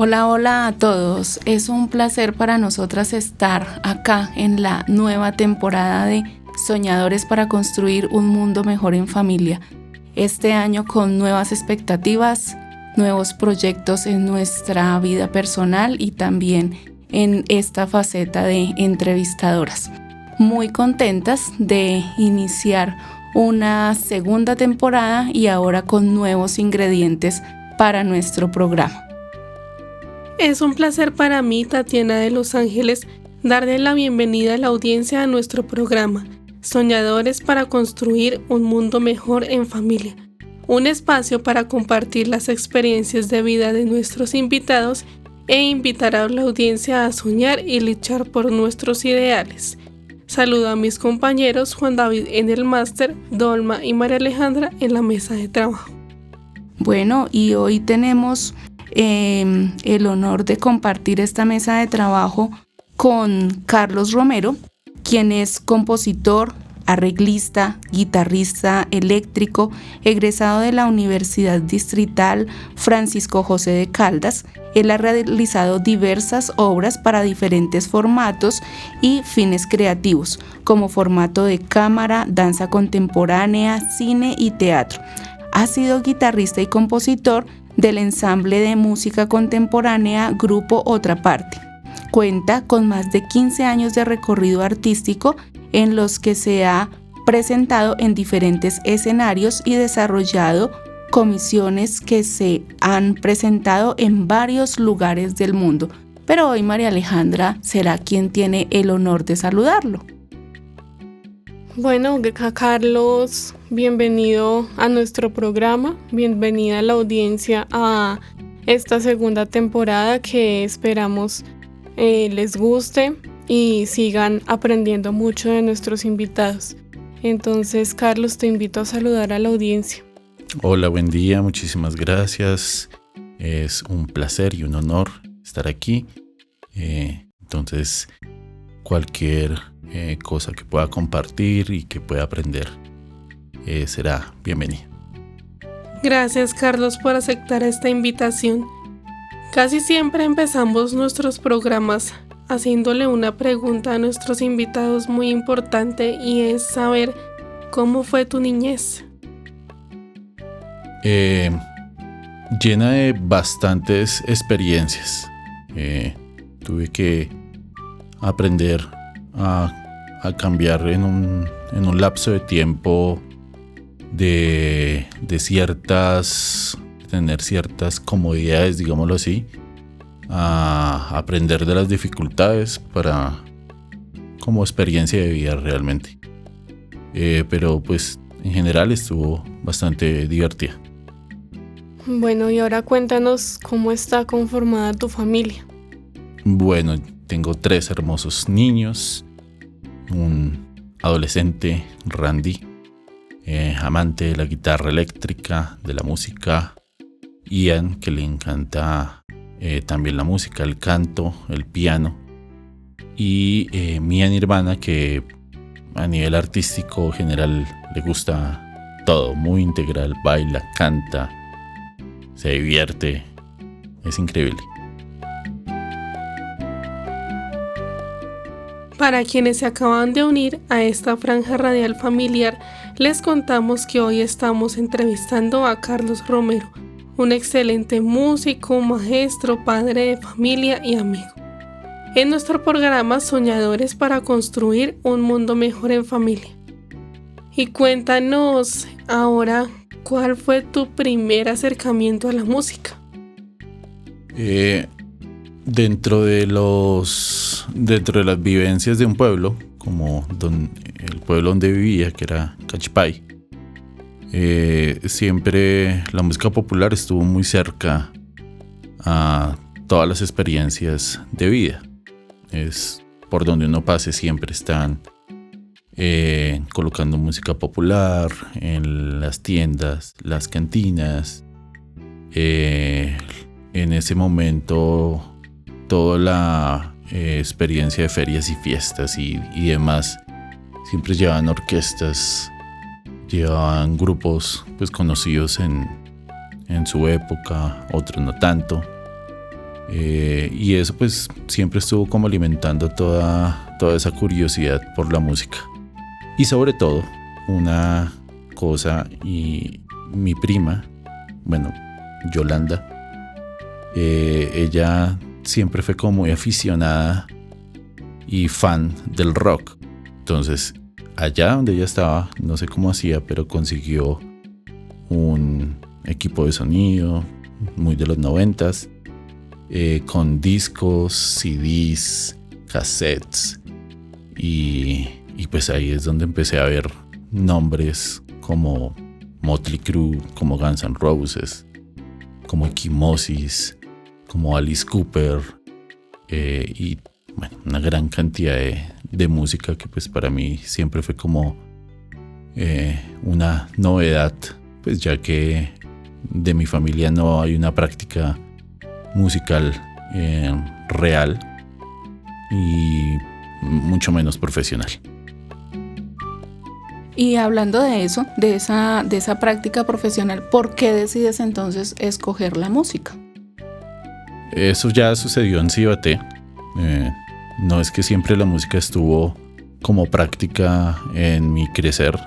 Hola, hola a todos. Es un placer para nosotras estar acá en la nueva temporada de Soñadores para construir un mundo mejor en familia. Este año con nuevas expectativas, nuevos proyectos en nuestra vida personal y también en esta faceta de entrevistadoras. Muy contentas de iniciar una segunda temporada y ahora con nuevos ingredientes para nuestro programa. Es un placer para mí, Tatiana de Los Ángeles, darle la bienvenida a la audiencia a nuestro programa, Soñadores para construir un mundo mejor en familia. Un espacio para compartir las experiencias de vida de nuestros invitados e invitar a la audiencia a soñar y luchar por nuestros ideales. Saludo a mis compañeros Juan David en el máster, Dolma y María Alejandra en la mesa de trabajo. Bueno, y hoy tenemos el honor de compartir esta mesa de trabajo con Carlos Romero, quien es compositor, arreglista, guitarrista eléctrico, egresado de la Universidad Distrital Francisco José de Caldas. Él ha realizado diversas obras para diferentes formatos y fines creativos, como formato de cámara, danza contemporánea, cine y teatro. Ha sido guitarrista y compositor del ensamble de música contemporánea Grupo Otra Parte. Cuenta con más de 15 años de recorrido artístico en los que se ha presentado en diferentes escenarios y desarrollado comisiones que se han presentado en varios lugares del mundo. Pero hoy María Alejandra será quien tiene el honor de saludarlo. Bueno, Carlos, bienvenido a nuestro programa, bienvenida a la audiencia a esta segunda temporada que esperamos les guste y sigan aprendiendo mucho de nuestros invitados. Entonces, Carlos, te invito a saludar a la audiencia. Hola, buen día, muchísimas gracias. Es un placer y un honor estar aquí. Entonces, cualquier cosa que pueda compartir y que pueda aprender será bienvenida. Gracias, Carlos, por aceptar esta invitación. Casi siempre empezamos nuestros programas haciéndole una pregunta a nuestros invitados muy importante y es saber cómo fue tu niñez. Llena de bastantes experiencias. Tuve que aprender a cambiar en un lapso de tiempo de tener ciertas comodidades, digámoslo así, a aprender de las dificultades como experiencia de vida realmente. Pero pues en general estuvo bastante divertida. Bueno, y ahora cuéntanos cómo está conformada tu familia. Bueno, tengo 3 hermosos niños, un adolescente, Randy, amante de la guitarra eléctrica, de la música, Ian, que le encanta también la música, el canto, el piano, y mi hermana, que a nivel artístico general le gusta todo, muy integral, baila, canta, se divierte, es increíble. Para quienes se acaban de unir a esta franja radial familiar, les contamos que hoy estamos entrevistando a Carlos Romero, un excelente músico, maestro, padre de familia y amigo. En nuestro programa Soñadores para construir un mundo mejor en familia. Y cuéntanos ahora, ¿cuál fue tu primer acercamiento a la música? Dentro de las vivencias de un pueblo, como el pueblo donde vivía, que era Cachipay, siempre la música popular estuvo muy cerca a todas las experiencias de vida. Es por donde uno pase, siempre están colocando música popular en las tiendas, las cantinas. En ese momento, toda la experiencia de ferias y fiestas y demás, siempre llevaban orquestas, llevaban grupos pues conocidos en su época, otros no tanto. Y eso pues siempre estuvo como alimentando toda esa curiosidad por la música. Y sobre todo, una cosa, y mi prima, bueno, Yolanda, ella siempre fue como muy aficionada y fan del rock. Entonces, allá donde ella estaba, no sé cómo hacía, pero consiguió un equipo de sonido muy de los 90s, con discos, CDs, cassettes, y pues ahí es donde empecé a ver nombres como Motley Crue, como Guns N' Roses, como Equimosis, como Alice Cooper, y bueno, una gran cantidad de música que pues para mí siempre fue como una novedad, pues ya que de mi familia no hay una práctica musical real y mucho menos profesional. Y hablando de eso, de esa práctica profesional, ¿por qué decides entonces escoger la música? Eso ya sucedió en Cibaté. No es que siempre la música estuvo como práctica en mi crecer.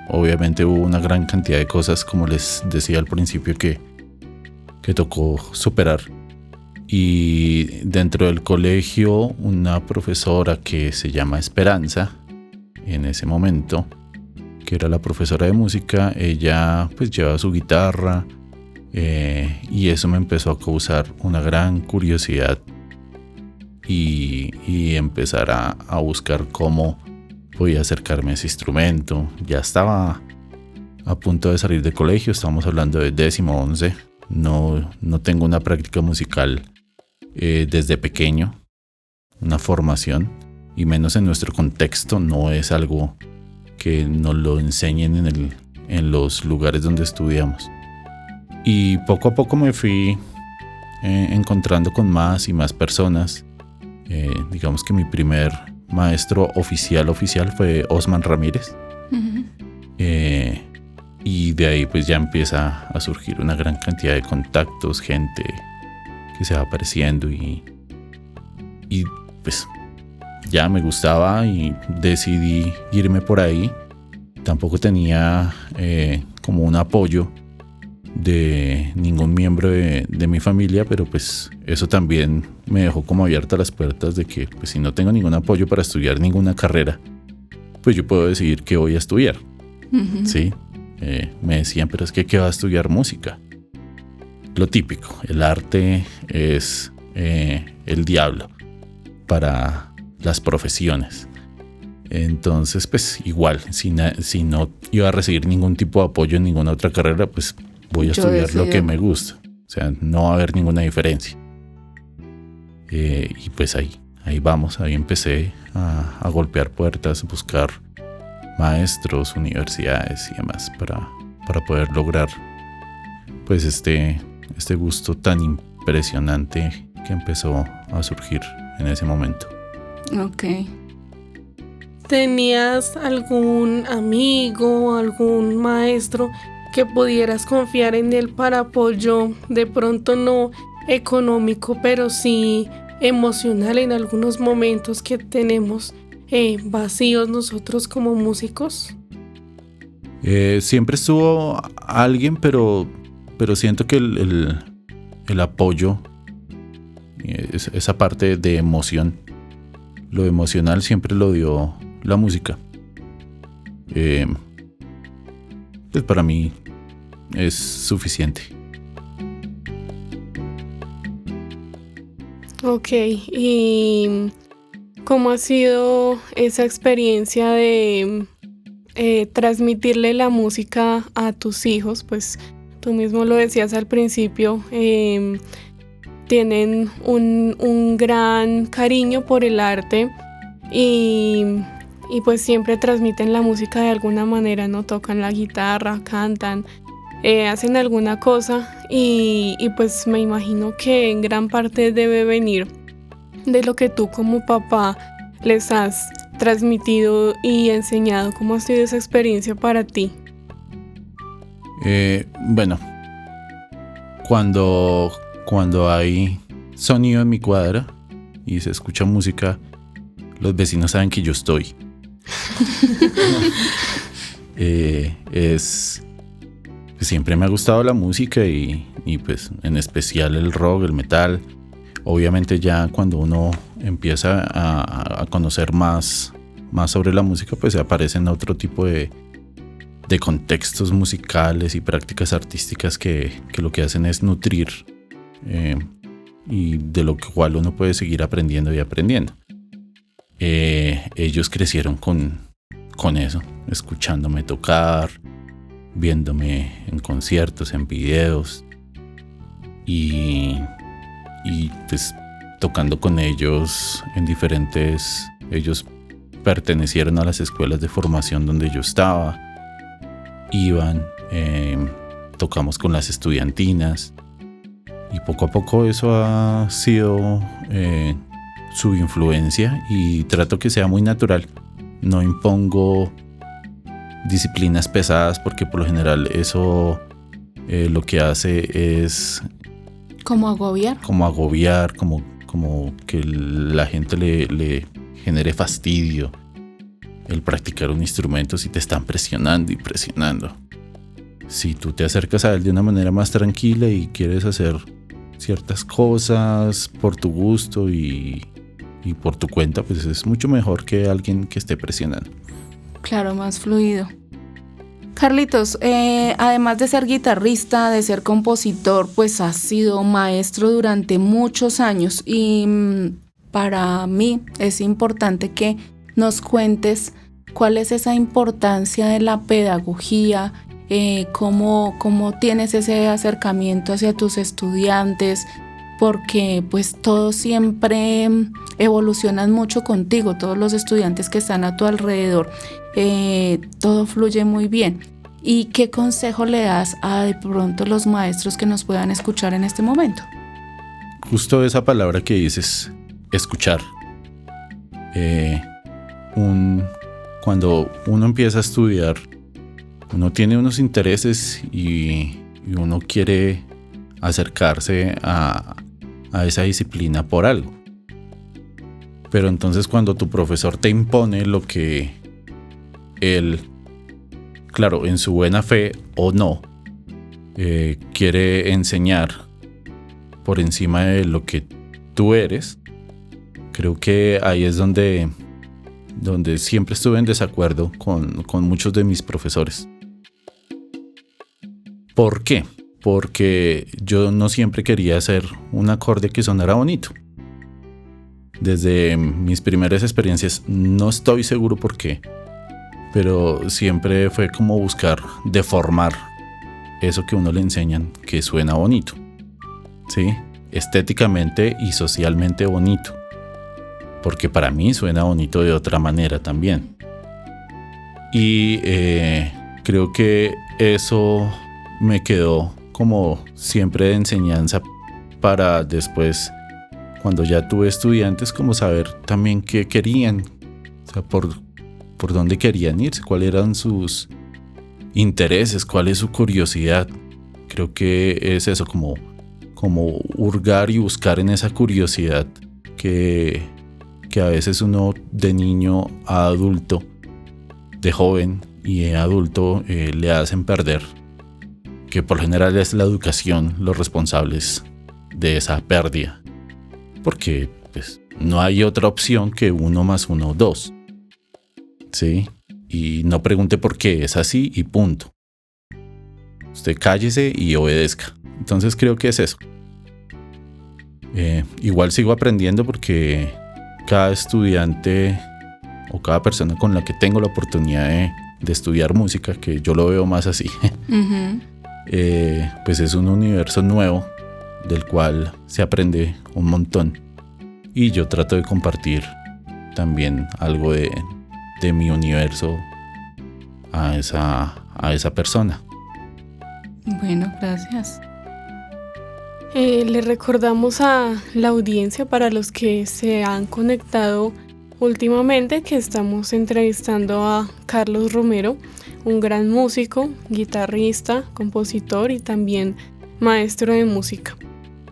Obviamente hubo una gran cantidad de cosas, como les decía al principio, que tocó superar. Y dentro del colegio, una profesora que se llama Esperanza, en ese momento, que era la profesora de música, ella pues llevaba su guitarra, y eso me empezó a causar una gran curiosidad y empezar a buscar cómo podía acercarme a ese instrumento. Ya estaba a punto de salir del colegio, estamos hablando de 10º, 11º. No tengo una práctica musical desde pequeño, una formación, y menos en nuestro contexto. No es algo que nos lo enseñen en los lugares donde estudiamos. Y poco a poco me fui encontrando con más y más personas. Digamos que mi primer maestro oficial fue Osman Ramírez. Uh-huh. Y de ahí pues ya empieza a surgir una gran cantidad de contactos, gente que se va apareciendo, y pues ya me gustaba y decidí irme por ahí. Tampoco tenía como un apoyo de ningún miembro de mi familia, pero pues eso también me dejó como abiertas las puertas de que pues si no tengo ningún apoyo para estudiar ninguna carrera, pues yo puedo decidir qué voy a estudiar. Uh-huh. ¿Sí? Me decían, pero es que ¿qué va a estudiar? Música. Lo típico, el arte es el diablo para las profesiones. Entonces pues igual, si no iba a recibir ningún tipo de apoyo en ninguna otra carrera, pues voy a estudiar lo que me gusta. O sea, no va a haber ninguna diferencia. Y pues ahí vamos, ahí empecé a golpear puertas, buscar maestros, universidades y demás para poder lograr pues este gusto tan impresionante que empezó a surgir en ese momento. Ok. ¿Tenías algún amigo, algún maestro que pudieras confiar en él para apoyo, de pronto no económico, pero sí emocional en algunos momentos que tenemos vacíos nosotros como músicos? Siempre estuvo alguien, pero siento que el apoyo, esa parte de emoción, lo emocional siempre lo dio la música. Pues para mí es suficiente. Ok, ¿y cómo ha sido esa experiencia de transmitirle la música a tus hijos? Pues tú mismo lo decías al principio, tienen un gran cariño por el arte y pues siempre transmiten la música de alguna manera, ¿no? Tocan la guitarra, cantan, hacen alguna cosa y pues me imagino que en gran parte debe venir de lo que tú como papá les has transmitido y enseñado. ¿Cómo ha sido esa experiencia para ti? Bueno, cuando hay sonido en mi cuadra y se escucha música, los vecinos saben que yo estoy. Siempre me ha gustado la música y pues en especial el rock, el metal. Obviamente ya cuando uno empieza a conocer más sobre la música, pues aparecen otro tipo de contextos musicales y prácticas artísticas que lo que hacen es nutrir y de lo cual uno puede seguir aprendiendo y aprendiendo. Ellos crecieron con eso, escuchándome tocar, viéndome en conciertos, en videos y pues tocando con ellos en diferentes... Ellos pertenecieron a las escuelas de formación donde yo estaba, iban, tocamos con las estudiantinas y poco a poco eso ha sido su influencia y trato que sea muy natural. No impongo disciplinas pesadas porque por lo general eso lo que hace es... ¿Como agobiar? Como agobiar, como que la gente le genere fastidio el practicar un instrumento si te están presionando y presionando. Si tú te acercas a él de una manera más tranquila y quieres hacer ciertas cosas por tu gusto y por tu cuenta, pues es mucho mejor que alguien que esté presionando. Claro, más fluido. Carlitos, además de ser guitarrista, de ser compositor, pues has sido maestro durante muchos años y para mí es importante que nos cuentes cuál es esa importancia de la pedagogía, cómo tienes ese acercamiento hacia tus estudiantes, porque pues todos siempre evolucionan mucho contigo, todos los estudiantes que están a tu alrededor, todo fluye muy bien. ¿Y qué consejo le das a de pronto los maestros que nos puedan escuchar en este momento? Justo esa palabra que dices, escuchar. Cuando uno empieza a estudiar, uno tiene unos intereses y uno quiere acercarse a esa disciplina por algo. Pero entonces cuando tu profesor te impone lo que él, claro, en su buena fe o no, quiere enseñar por encima de lo que tú eres, creo que ahí es donde siempre estuve en desacuerdo con muchos de mis profesores. ¿Por qué? Porque yo no siempre quería hacer un acorde que sonara bonito. Desde mis primeras experiencias, no estoy seguro por qué, pero siempre fue como buscar deformar eso que uno le enseñan que suena bonito, ¿sí? Estéticamente y socialmente bonito, porque para mí suena bonito de otra manera también. Y creo que eso me quedó como siempre de enseñanza para después, cuando ya tuve estudiantes, como saber también qué querían, o sea, por dónde querían irse, cuáles eran sus intereses, cuál es su curiosidad. Creo que es eso, como hurgar y buscar en esa curiosidad que a veces uno de niño a adulto, de joven y adulto, le hacen perder, que por lo general es la educación los responsables de esa pérdida, porque pues no hay otra opción que 1 más 1, 2, ¿sí? Y no pregunte por qué, es así y punto. Usted cállese y obedezca. Entonces creo que es eso. Igual sigo aprendiendo porque cada estudiante o cada persona con la que tengo la oportunidad de estudiar música, que yo lo veo más así, uh-huh. Pues es un universo nuevo del cual se aprende un montón. Y yo trato de compartir también algo de mi universo a esa persona. Bueno, gracias. Le recordamos a la audiencia, para los que se han conectado últimamente, que estamos entrevistando a Carlos Romero, un gran músico, guitarrista, compositor y también maestro de música.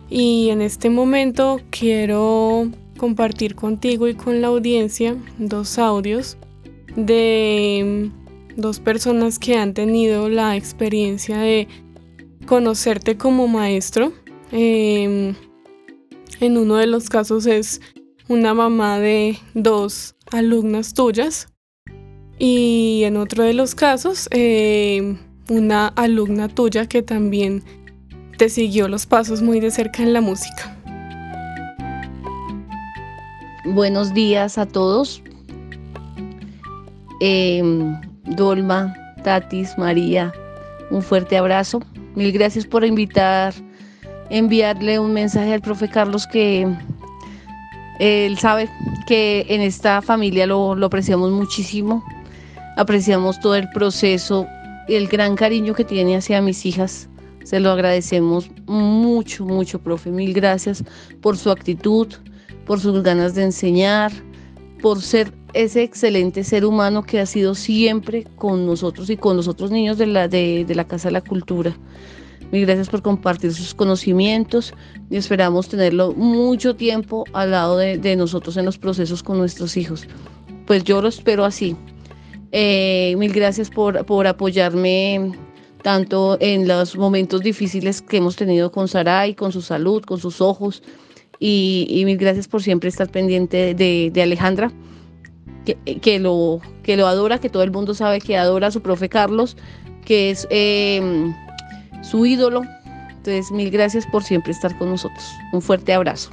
y en este momento quiero compartir contigo y con la audiencia 2 audios de 2 personas que han tenido la experiencia de conocerte como maestro. En uno de los casos es una mamá de 2 alumnas tuyas y en otro de los casos una alumna tuya que también te siguió los pasos muy de cerca en la música. Buenos días a todos. Dolma, Tatis, María, un fuerte abrazo. Mil gracias por enviarle un mensaje al profe Carlos, que él sabe que en esta familia lo apreciamos muchísimo. Apreciamos todo el proceso y el gran cariño que tiene hacia mis hijas. Se lo agradecemos mucho, mucho, profe. Mil gracias por su actitud, por sus ganas de enseñar, por ser ese excelente ser humano que ha sido siempre con nosotros y con los otros niños de la Casa de la Cultura. Mil gracias por compartir sus conocimientos y esperamos tenerlo mucho tiempo al lado de nosotros en los procesos con nuestros hijos. Pues yo lo espero así. Mil gracias por apoyarme tanto en los momentos difíciles que hemos tenido con Saray, con su salud, con sus ojos, y mil gracias por siempre estar pendiente de Alejandra, que lo adora, que todo el mundo sabe que adora a su profe Carlos, que es su ídolo. Entonces, mil gracias por siempre estar con nosotros. Un fuerte abrazo.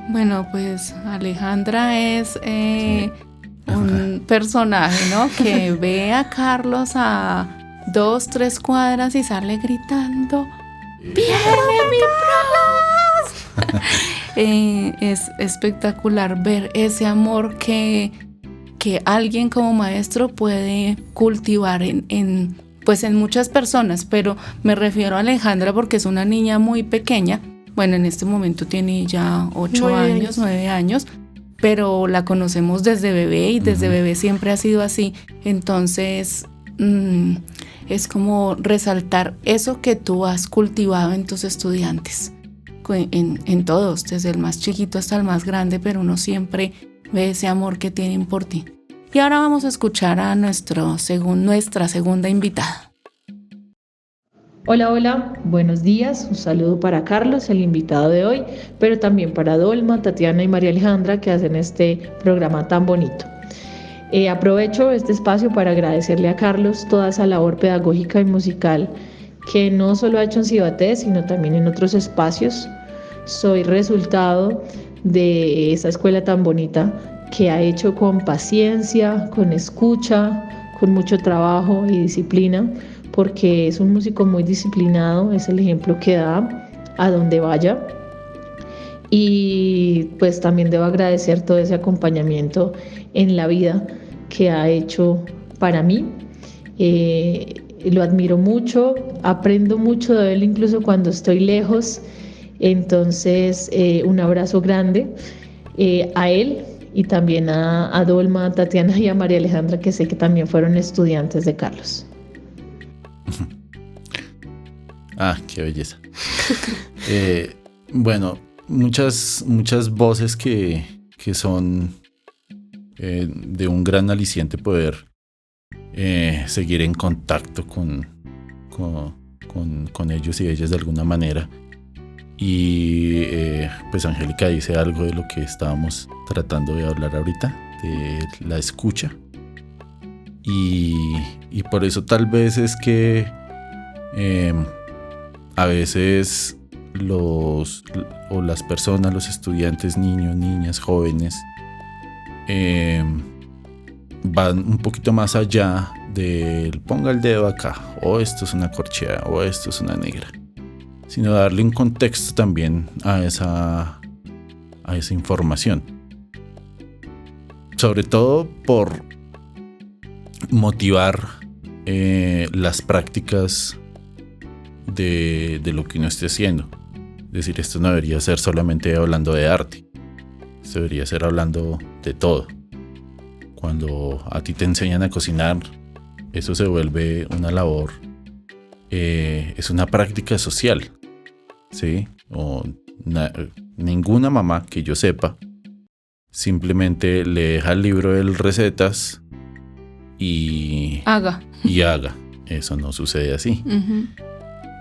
Bueno, pues Alejandra es un personaje, ¿no? Que ve a Carlos a 2, 3 cuadras y sale gritando: ¡Viene mi Carlos! Es espectacular ver ese amor que alguien como maestro puede cultivar en muchas personas, pero me refiero a Alejandra porque es una niña muy pequeña. Bueno, en este momento tiene ya 9 años, pero la conocemos desde bebé y desde bebé siempre ha sido así. Entonces, es como resaltar eso que tú has cultivado en tus estudiantes, en todos, desde el más chiquito hasta el más grande, pero uno siempre ve ese amor que tienen por ti. Y ahora vamos a escuchar a nuestra segunda invitada. Hola, buenos días. Un saludo para Carlos, el invitado de hoy, pero también para Dolma, Tatiana y María Alejandra, que hacen este programa tan bonito. Aprovecho este espacio para agradecerle a Carlos toda esa labor pedagógica y musical que no solo ha hecho en Cibaté, sino también en otros espacios. Soy resultado de esa escuela tan bonita que ha hecho con paciencia, con escucha, con mucho trabajo y disciplina, porque es un músico muy disciplinado, es el ejemplo que da a donde vaya. Y pues también debo agradecer todo ese acompañamiento en la vida que ha hecho para mí. Lo admiro mucho, aprendo mucho de él incluso cuando estoy lejos. Entonces, un abrazo grande a él y también a Dolma, a Tatiana y a María Alejandra, que sé que también fueron estudiantes de Carlos. Qué belleza. Bueno, muchas voces que son de un gran aliciente poder seguir en contacto con ellos y ellas de alguna manera. Y pues Angélica dice algo de lo que estábamos tratando de hablar ahorita, de la escucha. Y por eso tal vez es que a veces las personas, los estudiantes, niños, niñas, jóvenes, van un poquito más allá del ponga el dedo acá, o esto es una corchea, o esto es una negra, sino darle un contexto también a esa información, sobre todo por motivar las prácticas de lo que uno esté haciendo. Es decir, esto no debería ser solamente hablando de arte, esto debería ser hablando de todo. Cuando a ti te enseñan a cocinar, eso se vuelve una labor es una práctica social, ¿sí? Ninguna mamá que yo sepa simplemente le deja el libro de recetas y haga. Eso no sucede así. Uh-huh.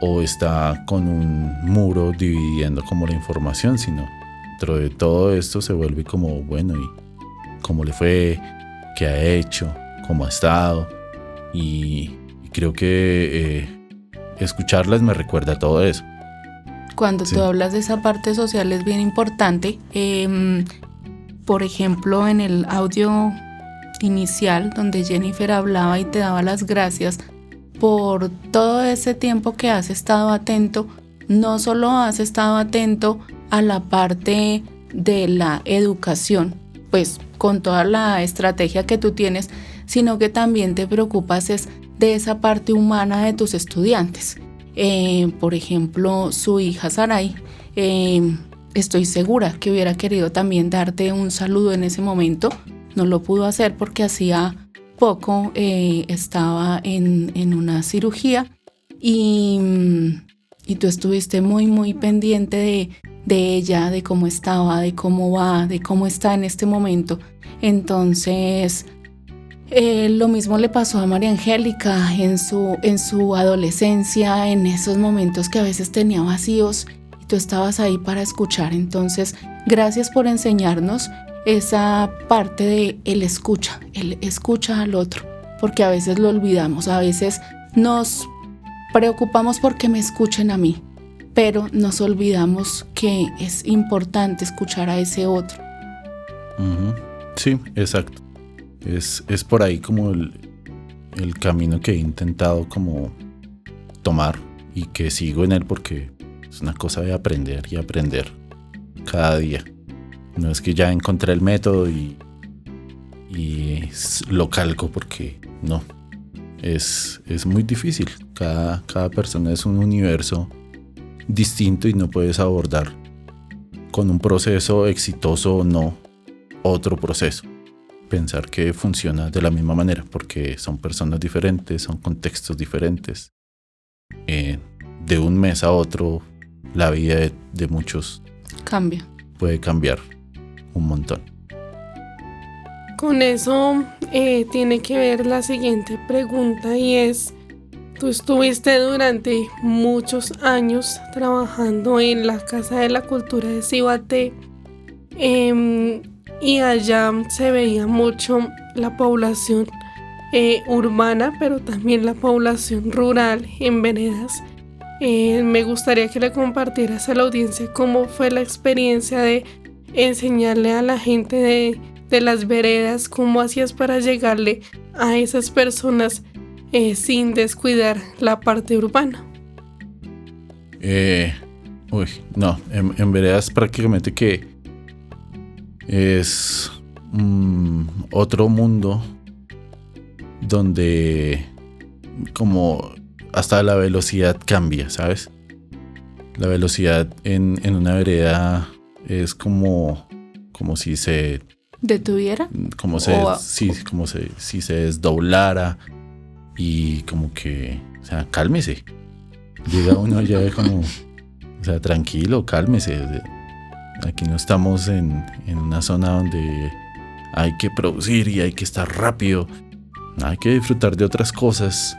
O está con un muro dividiendo como la información, sino dentro de todo esto se vuelve como, bueno, ¿y cómo le fue? ¿Qué ha hecho? ¿Cómo ha estado? Y creo que escucharlas me recuerda a todo eso. Cuando Sí. tú hablas de esa parte social es bien importante. Por ejemplo, en el audio inicial donde Jennifer hablaba y te daba las gracias por todo ese tiempo que has estado atento, no solo has estado atento a la parte de la educación, pues con toda la estrategia que tú tienes, sino que también te preocupas es de esa parte humana de tus estudiantes. Por ejemplo, su hija Sarai, estoy segura que hubiera querido también darte un saludo en ese momento, no lo pudo hacer porque hacía poco estaba en una cirugía y tú estuviste muy muy pendiente de ella, de cómo estaba, de cómo va, de cómo está en este momento. Entonces lo mismo le pasó a María Angélica en su adolescencia, en esos momentos que a veces tenía vacíos y tú estabas ahí para escuchar. Entonces gracias por enseñarnos esa parte de el escucha al otro, porque a veces lo olvidamos, a veces nos preocupamos porque me escuchen a mí, pero nos olvidamos que es importante escuchar a ese otro. Uh-huh. Sí, exacto. Es por ahí como el camino que he intentado como tomar y que sigo en él porque es una cosa de aprender y aprender cada día. No es que ya encontré el método y lo calco porque no. Es muy difícil. Cada persona es un universo distinto y no puedes abordar con un proceso exitoso o no otro proceso. Pensar que funciona de la misma manera porque son personas diferentes, son contextos diferentes. De un mes a otro la vida de muchos Cambia. puede cambiar un montón. Con eso tiene que ver la siguiente pregunta y es, tú estuviste durante muchos años trabajando en la Casa de la Cultura de Cibaté y allá se veía mucho la población urbana, pero también la población rural en veredas. Me gustaría que le compartieras a la audiencia cómo fue la experiencia de enseñarle a la gente de las veredas, cómo hacías para llegarle a esas personas sin descuidar la parte urbana. No, en veredas prácticamente que es otro mundo donde como hasta la velocidad cambia, ¿sabes? La velocidad en una vereda es como si se ¿Detuviera? si se desdoblara y como que, o sea, cálmese. Llega uno ya como, o sea, tranquilo, cálmese. Aquí no estamos en una zona donde hay que producir y hay que estar rápido. Hay que disfrutar de otras cosas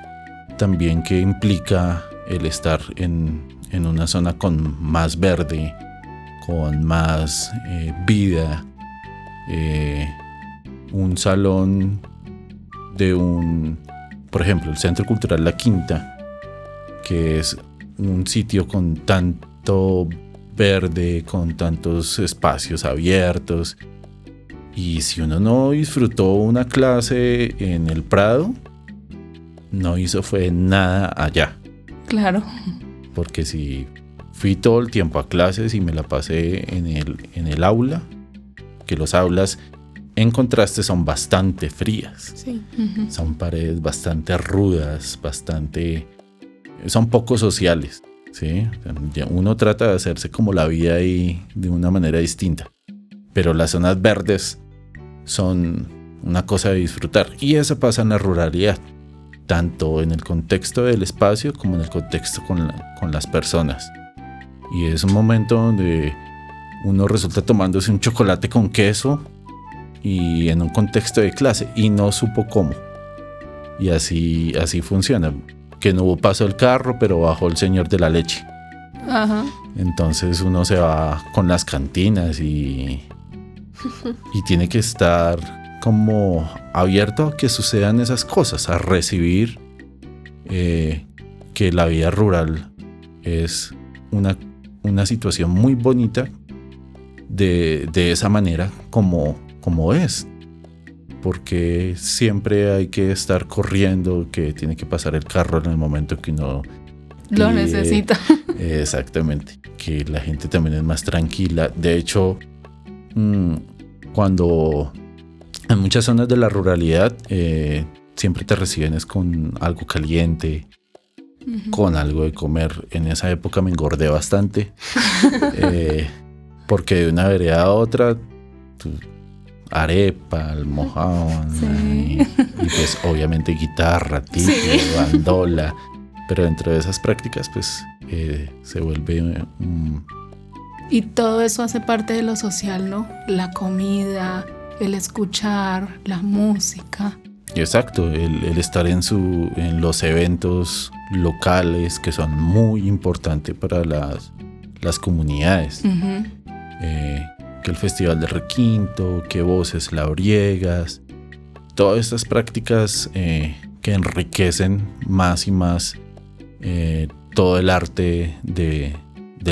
también que implica el estar en una zona con más verde, con más vida. Un salón de por ejemplo, el Centro Cultural La Quinta, que es un sitio con tanto verde, con tantos espacios abiertos. Y si uno no disfrutó una clase en el Prado, no hizo fue nada allá. Claro. Porque si fui todo el tiempo a clases y me la pasé en el aula, que los aulas en contraste son bastante frías. Sí. Uh-huh. Son paredes bastante rudas, son poco sociales, ¿sí? Uno trata de hacerse como la vida ahí de una manera distinta. Pero las zonas verdes son una cosa de disfrutar. Y eso pasa en la ruralidad tanto en el contexto del espacio como en el contexto con las personas. Y es un momento donde uno resulta tomándose un chocolate con queso y en un contexto de clase y no supo cómo. Y así funciona. Que no hubo paso del carro, pero bajó el señor de la leche. Ajá. Entonces uno se va con las cantinas y tiene que estar como abierto a que sucedan esas cosas, a recibir que la vida rural es una situación muy bonita de esa manera como es. Porque siempre hay que estar corriendo, que tiene que pasar el carro en el momento que uno lo necesita. Exactamente, que la gente también es más tranquila. De hecho, cuando en muchas zonas de la ruralidad siempre te reciben es con algo caliente, con algo de comer. En esa época me engordé bastante, porque de una vereda a otra arepa, almojábana, sí. y pues obviamente guitarra, tiple, sí. bandola, pero dentro de esas prácticas pues se vuelve Y todo eso hace parte de lo social, ¿no? La comida, el escuchar, la música. Exacto, el estar en los eventos locales que son muy importantes para las comunidades. Uh-huh. Que el Festival de Requinto, que Voces Labriegas, todas estas prácticas que enriquecen más y más todo el arte de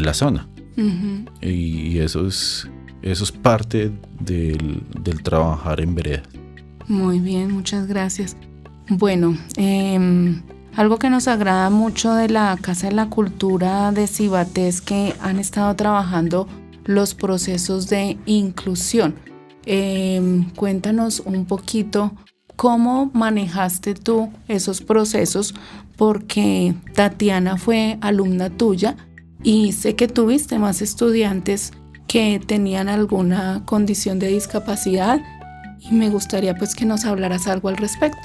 la zona. Uh-huh. Y eso es parte del trabajar en veredas. Muy bien, muchas gracias. Bueno, algo que nos agrada mucho de la Casa de la Cultura de Cibaté es que han estado trabajando los procesos de inclusión. Cuéntanos un poquito cómo manejaste tú esos procesos, porque Tatiana fue alumna tuya y sé que tuviste más estudiantes que tenían alguna condición de discapacidad y me gustaría pues que nos hablaras algo al respecto.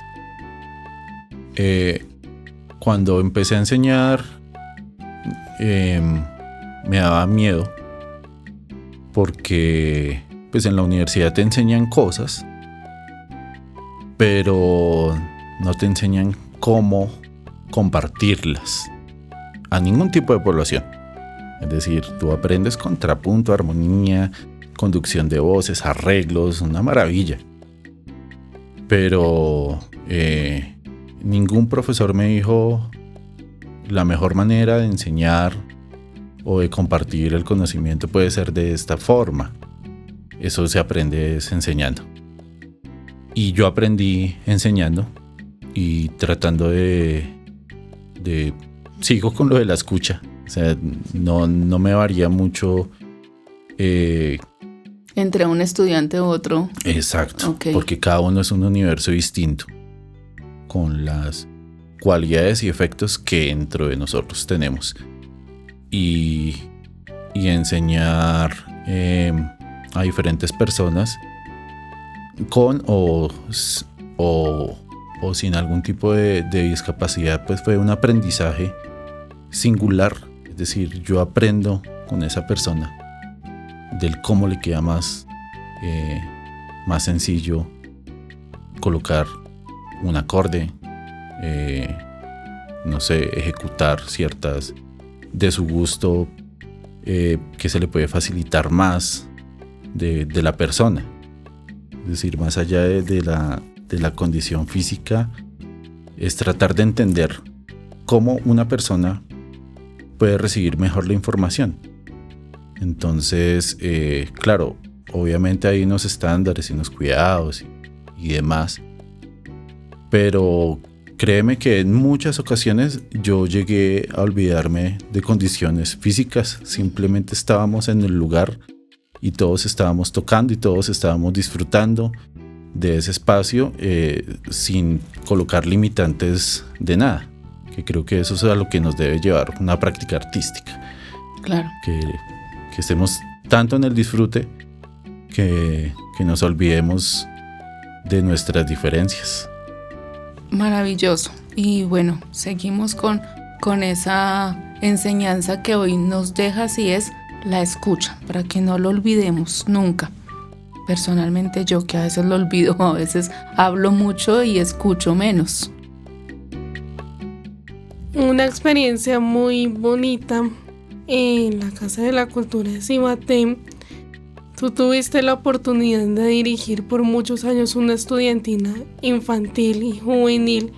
Cuando empecé a enseñar me daba miedo, porque pues en la universidad te enseñan cosas, pero no te enseñan cómo compartirlas a ningún tipo de población. Es decir, tú aprendes contrapunto, armonía, conducción de voces, arreglos, una maravilla. Pero ningún profesor me dijo la mejor manera de enseñar o de compartir el conocimiento puede ser de esta forma. Eso se aprende enseñando. Y yo aprendí enseñando y tratando de sigo con lo de la escucha. O sea, no me varía mucho entre un estudiante u otro. Exacto, okay. Porque cada uno es un universo distinto, con las cualidades y efectos que dentro de nosotros tenemos. Y enseñar a diferentes personas con o sin algún tipo de discapacidad, pues fue un aprendizaje singular. Es decir, yo aprendo con esa persona del cómo le queda más sencillo colocar un acorde, ejecutar ciertas de su gusto, que se le puede facilitar más de la persona. Es decir, más allá de la condición física, es tratar de entender cómo una persona puede recibir mejor la información. Entonces, claro, obviamente hay unos estándares y unos cuidados y demás, pero créeme que en muchas ocasiones yo llegué a olvidarme de condiciones físicas. Simplemente estábamos en el lugar y todos estábamos tocando y todos estábamos disfrutando de ese espacio sin colocar limitantes de nada, que creo que eso es a lo que nos debe llevar una práctica artística. Claro. Que estemos tanto en el disfrute que nos olvidemos de nuestras diferencias. Maravilloso. Y bueno, seguimos con esa enseñanza que hoy nos deja, así es la escucha, para que no lo olvidemos nunca. Personalmente yo, que a veces lo olvido, a veces hablo mucho y escucho menos. Una experiencia muy bonita en la Casa de la Cultura de Cibaté. Tú tuviste la oportunidad de dirigir por muchos años una estudiantina infantil y juvenil.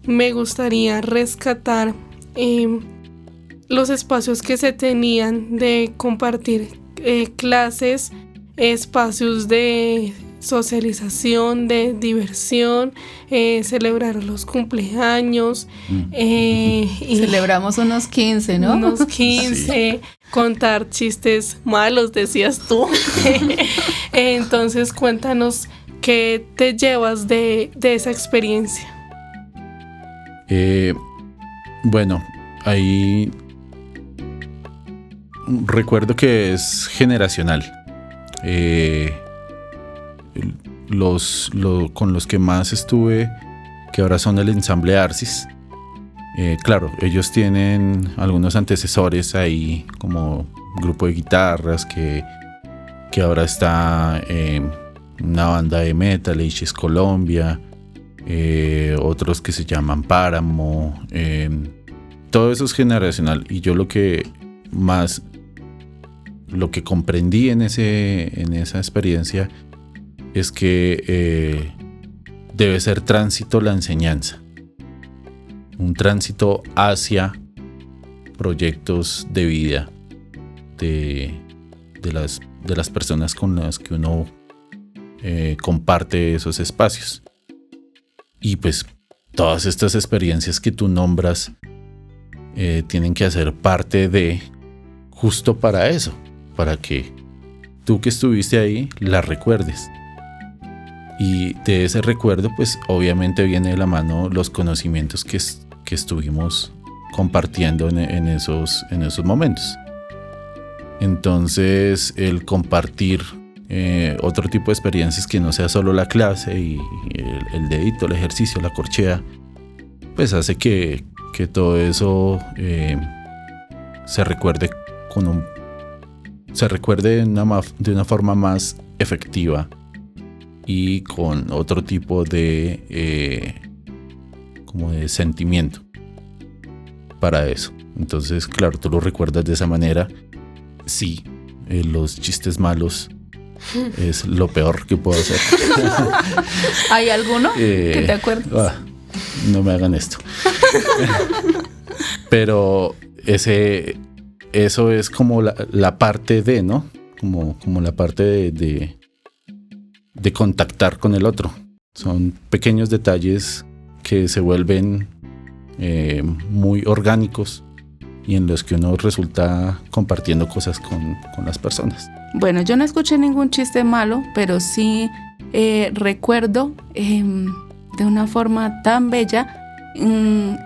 Me gustaría rescatar los espacios que se tenían de compartir clases, espacios de socialización, de diversión, celebrar los cumpleaños. Y celebramos unos 15, ¿no? Unos 15, sí. Contar chistes malos, decías tú. Entonces cuéntanos qué te llevas de esa experiencia. Bueno, ahí recuerdo que es generacional. Con los que más estuve, que ahora son el ensamble Arcis, claro, ellos tienen algunos antecesores ahí, como grupo de guitarras que ahora está una banda de metal, H.S. Colombia, otros que se llaman Páramo, todo eso es generacional. Y yo lo que comprendí en esa experiencia es que debe ser tránsito la enseñanza, un tránsito hacia proyectos de vida de las personas con las que uno comparte esos espacios. Y pues todas estas experiencias que tú nombras tienen que hacer parte de, justo para eso, para que tú que estuviste ahí la recuerdes. Y de ese recuerdo, pues obviamente viene de la mano los conocimientos que estuvimos compartiendo en esos momentos. Entonces, el compartir otro tipo de experiencias que no sea solo la clase y el dedito, el ejercicio, la corchea, pues hace que todo eso se recuerde de una forma más efectiva y con otro tipo de como de sentimiento para eso. Entonces, claro, tú lo recuerdas de esa manera. Sí, los chistes malos es lo peor que puedo hacer. ¿Hay alguno que te acuerdas? No me hagan esto. Pero eso es como la parte de, ¿no? Como la parte de contactar con el otro. Son pequeños detalles que se vuelven muy orgánicos y en los que uno resulta compartiendo cosas con las personas. Bueno, yo no escuché ningún chiste malo, pero sí recuerdo de una forma tan bella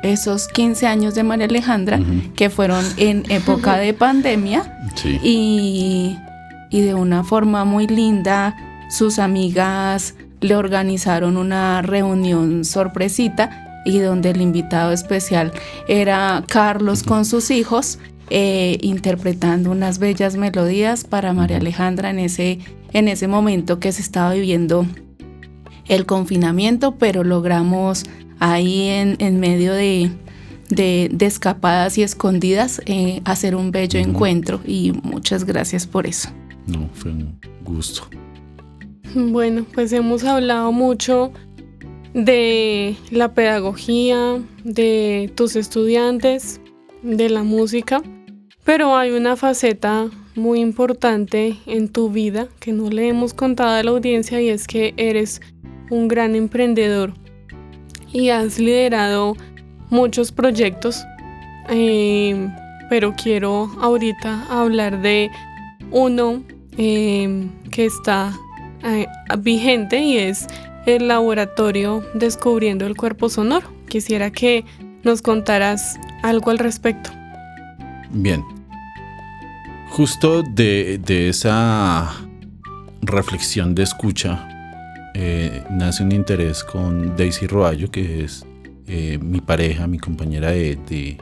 esos 15 años de María Alejandra, que fueron en época de pandemia. Sí. Y de una forma muy linda, sus amigas le organizaron una reunión sorpresita y donde el invitado especial era Carlos con sus hijos, interpretando unas bellas melodías para María Alejandra en ese momento que se estaba viviendo el confinamiento, pero logramos ahí en medio de escapadas y escondidas hacer un bello encuentro, y muchas gracias por eso. No, fue un gusto. Bueno, pues hemos hablado mucho de la pedagogía, de tus estudiantes, de la música, pero hay una faceta muy importante en tu vida que no le hemos contado a la audiencia, y es que eres un gran emprendedor y has liderado muchos proyectos, pero quiero ahorita hablar de uno que está vigente, y es el laboratorio Descubriendo el Cuerpo Sonoro. Quisiera que nos contaras algo al respecto. Bien, justo de esa reflexión de escucha nace un interés con Daisy Roallo, que es mi pareja, mi compañera de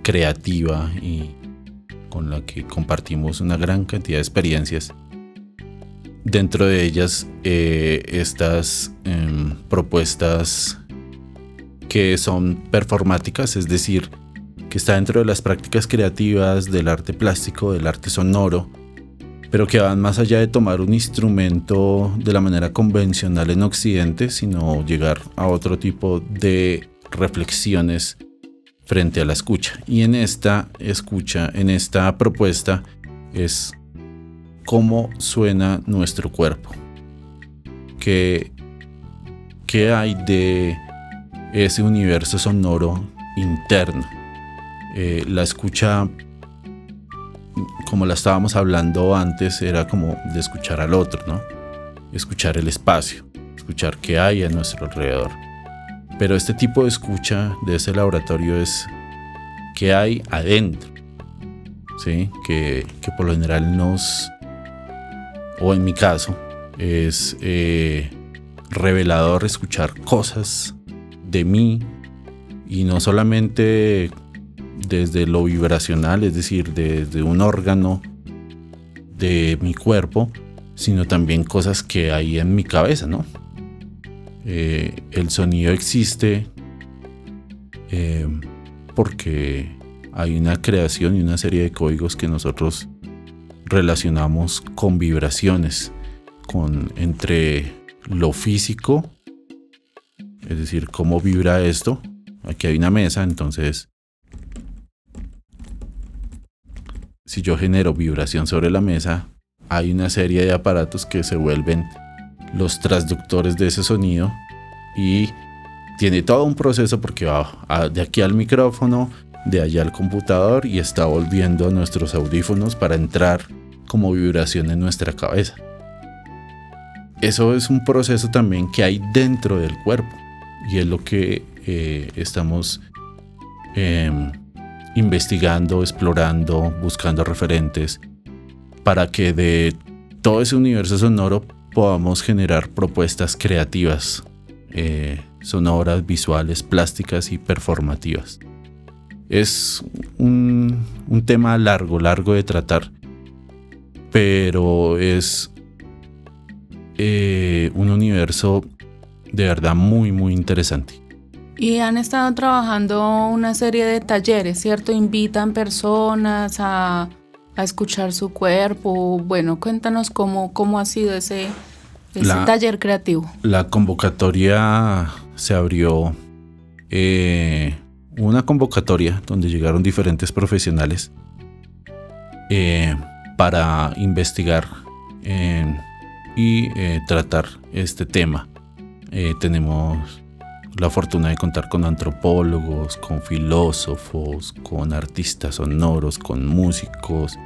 creativa y con la que compartimos una gran cantidad de experiencias. Dentro de ellas, estas propuestas que son performáticas, es decir, que está dentro de las prácticas creativas del arte plástico, del arte sonoro, pero que van más allá de tomar un instrumento de la manera convencional en Occidente, sino llegar a otro tipo de reflexiones frente a la escucha. Y en esta escucha, en esta propuesta, es cómo suena nuestro cuerpo. ¿Qué hay de ese universo sonoro interno? La escucha, como la estábamos hablando antes, era como de escuchar al otro, ¿no? Escuchar el espacio, escuchar qué hay a nuestro alrededor. Pero este tipo de escucha de ese laboratorio es qué hay adentro, ¿sí? Que por lo general o en mi caso, es revelador escuchar cosas de mí, y no solamente desde lo vibracional, es decir, desde un órgano de mi cuerpo, sino también cosas que hay en mi cabeza, ¿no? El sonido existe porque hay una creación y una serie de códigos que nosotros relacionamos con vibraciones, entre lo físico, es decir, cómo vibra esto. Aquí hay una mesa, entonces si yo genero vibración sobre la mesa, hay una serie de aparatos que se vuelven los transductores de ese sonido, y tiene todo un proceso porque va de aquí al micrófono, de allá al computador, y está volviendo a nuestros audífonos para entrar como vibración en nuestra cabeza. Eso es un proceso también que hay dentro del cuerpo, y es lo que estamos investigando, explorando, buscando referentes para que de todo ese universo sonoro podamos generar propuestas creativas, sonoras, visuales, plásticas y performativas. Es un tema largo de tratar, pero es un universo de verdad muy, muy interesante. Y han estado trabajando una serie de talleres, ¿cierto? Invitan personas a escuchar su cuerpo. Bueno, cuéntanos cómo ha sido ese taller creativo. La convocatoria se abrió, una convocatoria donde llegaron diferentes profesionales para investigar y tratar este tema. Tenemos la fortuna de contar con antropólogos, con filósofos, con artistas sonoros, con músicos,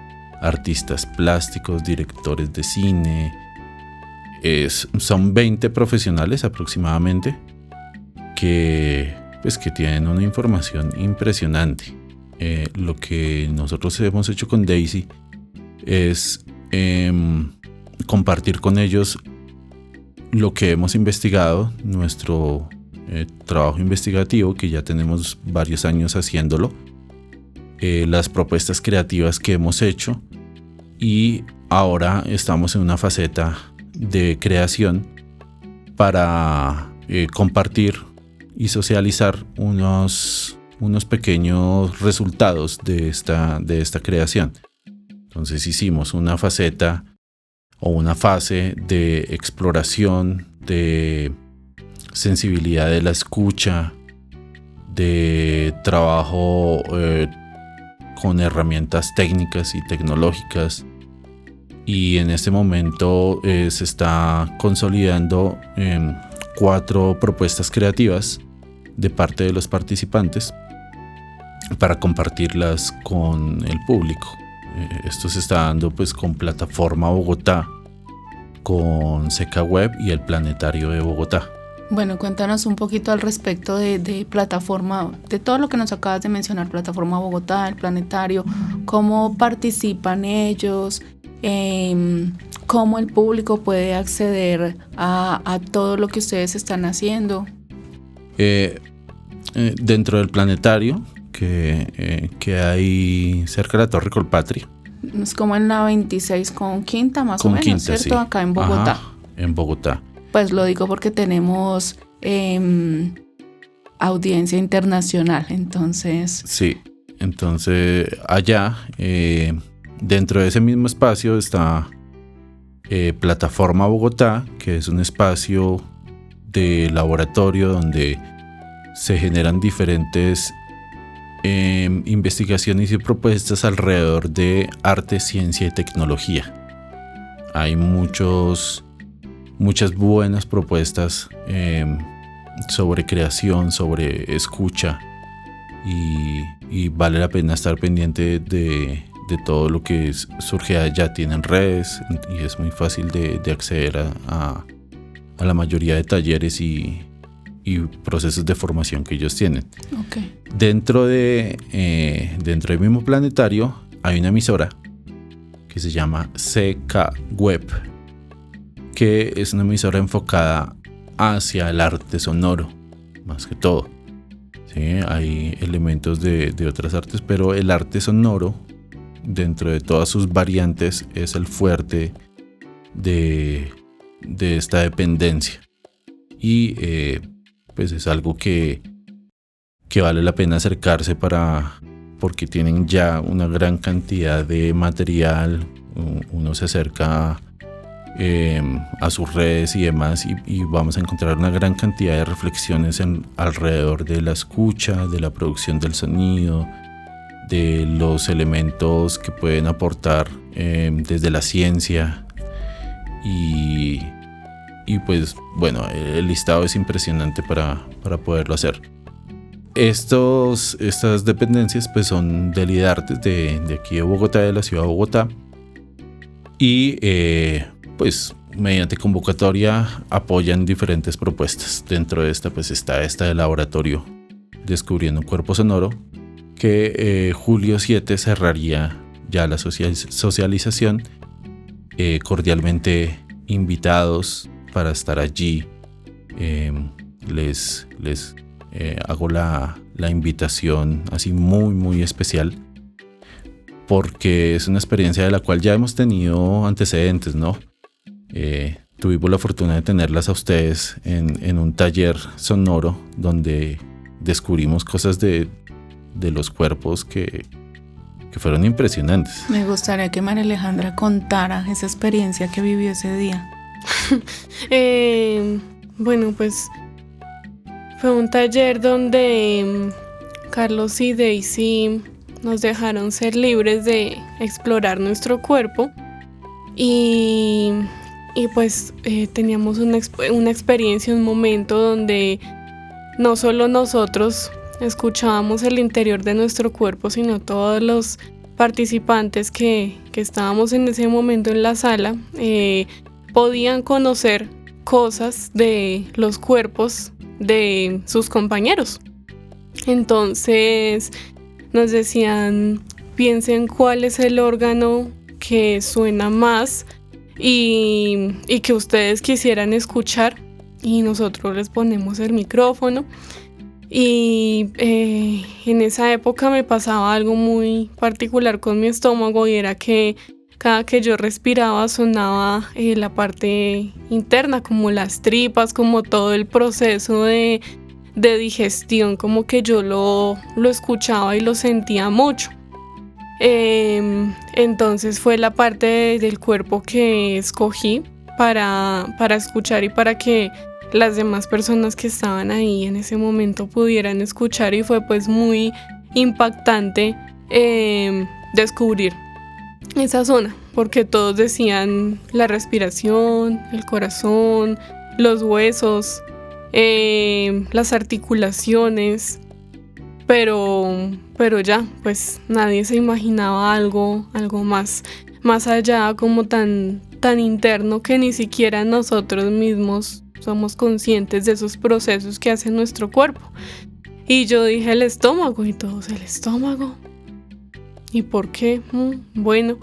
artistas plásticos, directores de cine. Son 20 profesionales aproximadamente que tienen una información impresionante. Lo que nosotros hemos hecho con Daisy es compartir con ellos lo que hemos investigado, nuestro trabajo investigativo, que ya tenemos varios años haciéndolo, las propuestas creativas que hemos hecho, y ahora estamos en una faceta de creación para compartir y socializar unos pequeños resultados de esta creación. Entonces hicimos una faceta o una fase de exploración, de sensibilidad de la escucha, de trabajo con herramientas técnicas y tecnológicas, y en este momento se está consolidando 4 propuestas creativas de parte de los participantes para compartirlas con el público. Esto se está dando con Plataforma Bogotá, con Seca Web y el Planetario de Bogotá. Bueno, cuéntanos un poquito al respecto de Plataforma, de todo lo que nos acabas de mencionar, Plataforma Bogotá, el Planetario, cómo participan ellos, cómo el público puede acceder a todo lo que ustedes están haciendo. dentro del planetario que hay cerca de la Torre Colpatria. Es como en la 26 con Quinta, más Con o menos, Quinta, ¿cierto? sí. Acá en Bogotá. Ajá, en Bogotá. Pues lo digo porque tenemos audiencia internacional, entonces... Sí, entonces allá, dentro de ese mismo espacio está Plataforma Bogotá, que es un espacio de laboratorio donde se generan diferentes investigaciones y propuestas alrededor de arte, ciencia y tecnología. Hay muchas buenas propuestas sobre creación, sobre escucha, y vale la pena estar pendiente de todo lo que surge allá. Tienen redes y es muy fácil de acceder a la mayoría de talleres y procesos de formación que ellos tienen. Okay. Dentro del mismo planetario hay una emisora que se llama CK Web, que es una emisora enfocada hacia el arte sonoro, más que todo. ¿Sí? Hay elementos de otras artes, pero el arte sonoro, dentro de todas sus variantes, es el fuerte de esta dependencia. Y pues es algo que vale la pena acercarse porque tienen ya una gran cantidad de material. Uno se acerca a sus redes y demás, y vamos a encontrar una gran cantidad de reflexiones alrededor de la escucha, de la producción del sonido, de los elementos que pueden aportar desde la ciencia, y pues bueno, el listado es impresionante para poderlo hacer. Estas dependencias pues son del IDARTES de aquí de Bogotá, de la ciudad de Bogotá, y pues mediante convocatoria apoyan diferentes propuestas. Dentro de esta pues está esta del laboratorio Descubriendo un Cuerpo Sonoro, que julio 7 cerraría ya la socialización. Cordialmente invitados para estar allí. Les hago la invitación así muy muy especial, porque es una experiencia de la cual ya hemos tenido antecedentes, ¿no? Tuvimos la fortuna de tenerlas a ustedes en un taller sonoro donde descubrimos cosas de los cuerpos que fueron impresionantes. Me gustaría que María Alejandra contara esa experiencia que vivió ese día. Bueno, pues fue un taller donde Carlos y Daisy nos dejaron ser libres de explorar nuestro cuerpo, y pues teníamos una experiencia, un momento donde no solo nosotros escuchábamos el interior de nuestro cuerpo, sino todos los participantes que estábamos en ese momento en la sala podían conocer cosas de los cuerpos de sus compañeros. Entonces nos decían, piensen cuál es el órgano que suena más y que ustedes quisieran escuchar, y nosotros les ponemos el micrófono. Y en esa época me pasaba algo muy particular con mi estómago, y era que cada que yo respiraba sonaba la parte interna, como las tripas, como todo el proceso de digestión, como que yo lo escuchaba y lo sentía mucho. Entonces fue la parte del cuerpo que escogí para escuchar y para que las demás personas que estaban ahí en ese momento pudieran escuchar, y fue pues muy impactante descubrir esa zona, porque todos decían la respiración, el corazón, los huesos, las articulaciones, pero ya pues nadie se imaginaba algo más allá, como tan interno, que ni siquiera nosotros mismos somos conscientes de esos procesos que hace nuestro cuerpo. Y yo dije el estómago, y todos, el estómago. ¿Y por qué? Bueno,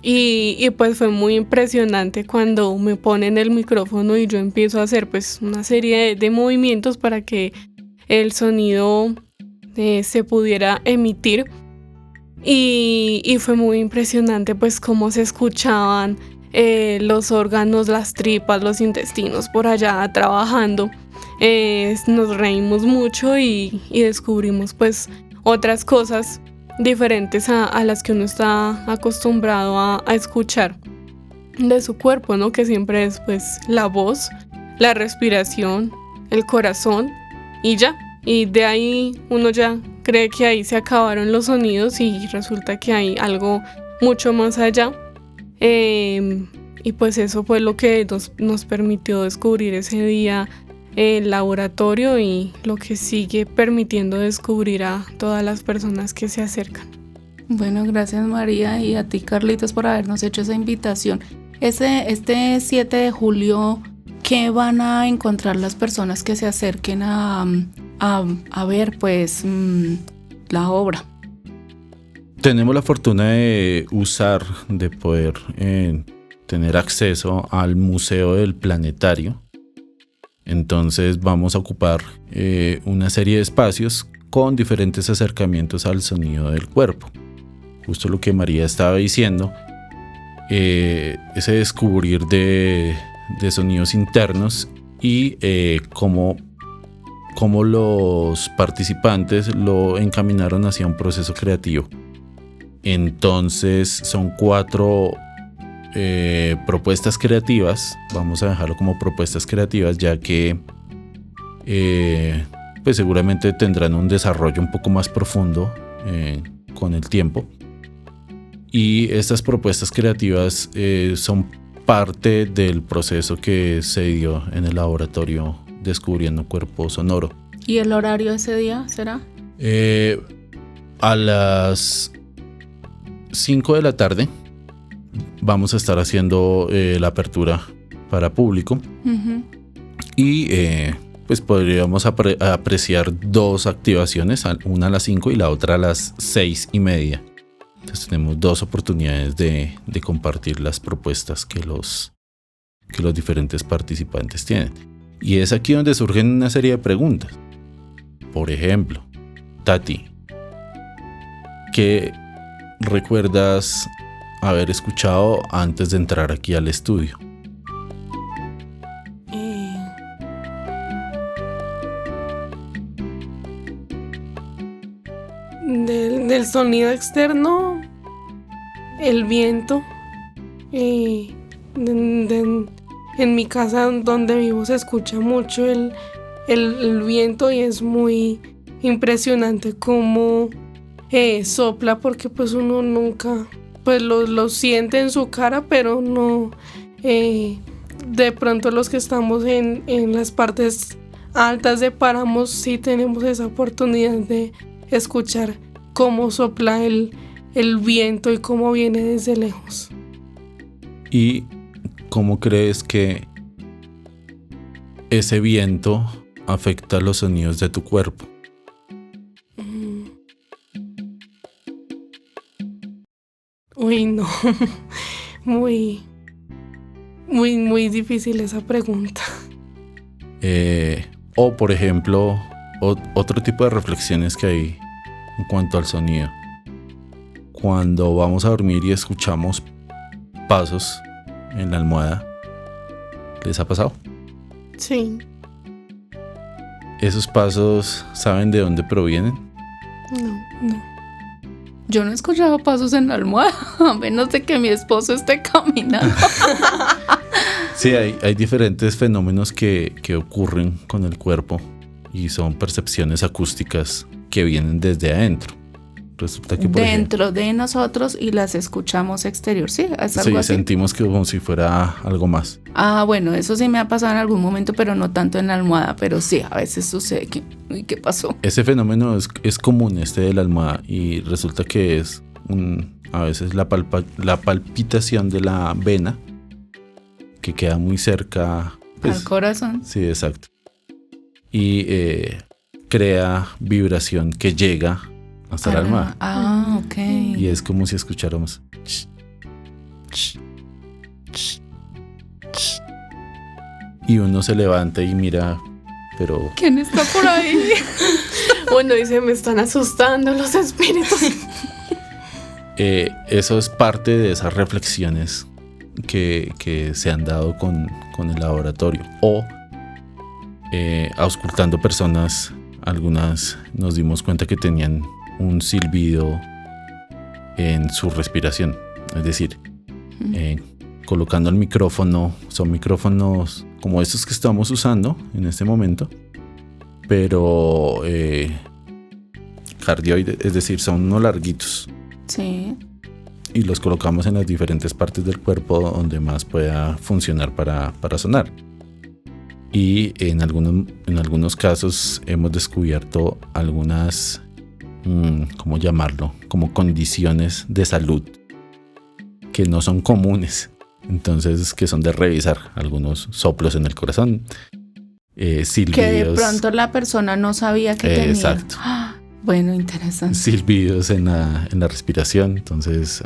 Y pues fue muy impresionante cuando me ponen el micrófono y yo empiezo a hacer pues una serie de movimientos para que el sonido se pudiera emitir. Y fue muy impresionante pues cómo se escuchaban los órganos, las tripas, los intestinos por allá trabajando. Nos reímos mucho y descubrimos pues otras cosas diferentes a las que uno está acostumbrado a escuchar de su cuerpo, ¿no? Que siempre es pues la voz, la respiración, el corazón y ya. Y de ahí uno ya cree que ahí se acabaron los sonidos y resulta que hay algo mucho más allá. Y pues eso fue lo que nos permitió descubrir ese día el laboratorio y lo que sigue permitiendo descubrir a todas las personas que se acercan. Bueno, gracias María y a ti Carlitos por habernos hecho esa invitación. Este 7 de julio, ¿qué van a encontrar las personas que se acerquen a ver pues la obra? Tenemos la fortuna de poder tener acceso al Museo del Planetario. Entonces vamos a ocupar una serie de espacios con diferentes acercamientos al sonido del cuerpo. Justo lo que María estaba diciendo, ese descubrir de sonidos internos y cómo los participantes lo encaminaron hacia un proceso creativo. Entonces son 4 propuestas creativas, vamos a dejarlo como propuestas creativas, ya que pues seguramente tendrán un desarrollo un poco más profundo con el tiempo. Y estas propuestas creativas son parte del proceso que se dio en el laboratorio Descubriendo Cuerpo Sonoro. ¿Y el horario ese día será? A las 5 de la tarde vamos a estar haciendo la apertura para público. Uh-huh. Y pues podríamos apreciar 2 activaciones, una a las 5 y la otra a las 6:30. Entonces tenemos 2 oportunidades de compartir las propuestas que los diferentes participantes tienen. Y es aquí donde surgen una serie de preguntas. Por ejemplo, Tati, ¿qué recuerdas haber escuchado antes de entrar aquí al estudio? Del sonido externo, el viento. En mi casa donde vivo se escucha mucho el viento y es muy impresionante cómo sopla, porque pues uno nunca pues lo siente en su cara, pero no de pronto los que estamos en las partes altas de Páramos sí tenemos esa oportunidad de escuchar cómo sopla el viento y cómo viene desde lejos. ¿Y cómo crees que ese viento afecta los sonidos de tu cuerpo? Uy, no. Muy difícil esa pregunta. O por ejemplo, otro tipo de reflexiones que hay en cuanto al sonido. Cuando vamos a dormir y escuchamos pasos en la almohada, ¿les ha pasado? Sí. ¿Esos pasos saben de dónde provienen? No. Yo no he escuchado pasos en la almohada, a menos de que mi esposo esté caminando. Sí, hay diferentes fenómenos que ocurren con el cuerpo y son percepciones acústicas que vienen desde adentro. Resulta que dentro de nosotros y las escuchamos exterior, ¿sí? ¿Es algo así? Sentimos que como si fuera algo más. Bueno, eso sí me ha pasado en algún momento, pero no tanto en la almohada, pero sí, a veces sucede que, uy, ¿qué pasó? Ese fenómeno es común, de la almohada, y resulta que es a veces la palpitación de la vena que queda muy cerca pues, al corazón. Sí, exacto. Y crea vibración que llega hasta la almohada. Ok. Y es como si escucháramos. Y uno se levanta y mira, pero ¿quién está por ahí? Uno dice, me están asustando los espíritus. eso es parte de esas reflexiones que se han dado con el laboratorio. O auscultando personas, algunas nos dimos cuenta que tenían un silbido en su respiración. Es decir, colocando el micrófono, son micrófonos como estos que estamos usando en este momento, pero cardioides, es decir, son unos larguitos. Sí. Y los colocamos en las diferentes partes del cuerpo donde más pueda funcionar para sonar. Y en algunos casos hemos descubierto algunas, ¿cómo llamarlo? Como condiciones de salud que no son comunes. Entonces, que son de revisar. Algunos soplos en el corazón, silbidos. Que de pronto la persona no sabía que tenía. Exacto. Bueno, interesante. Silbidos en la respiración. Entonces,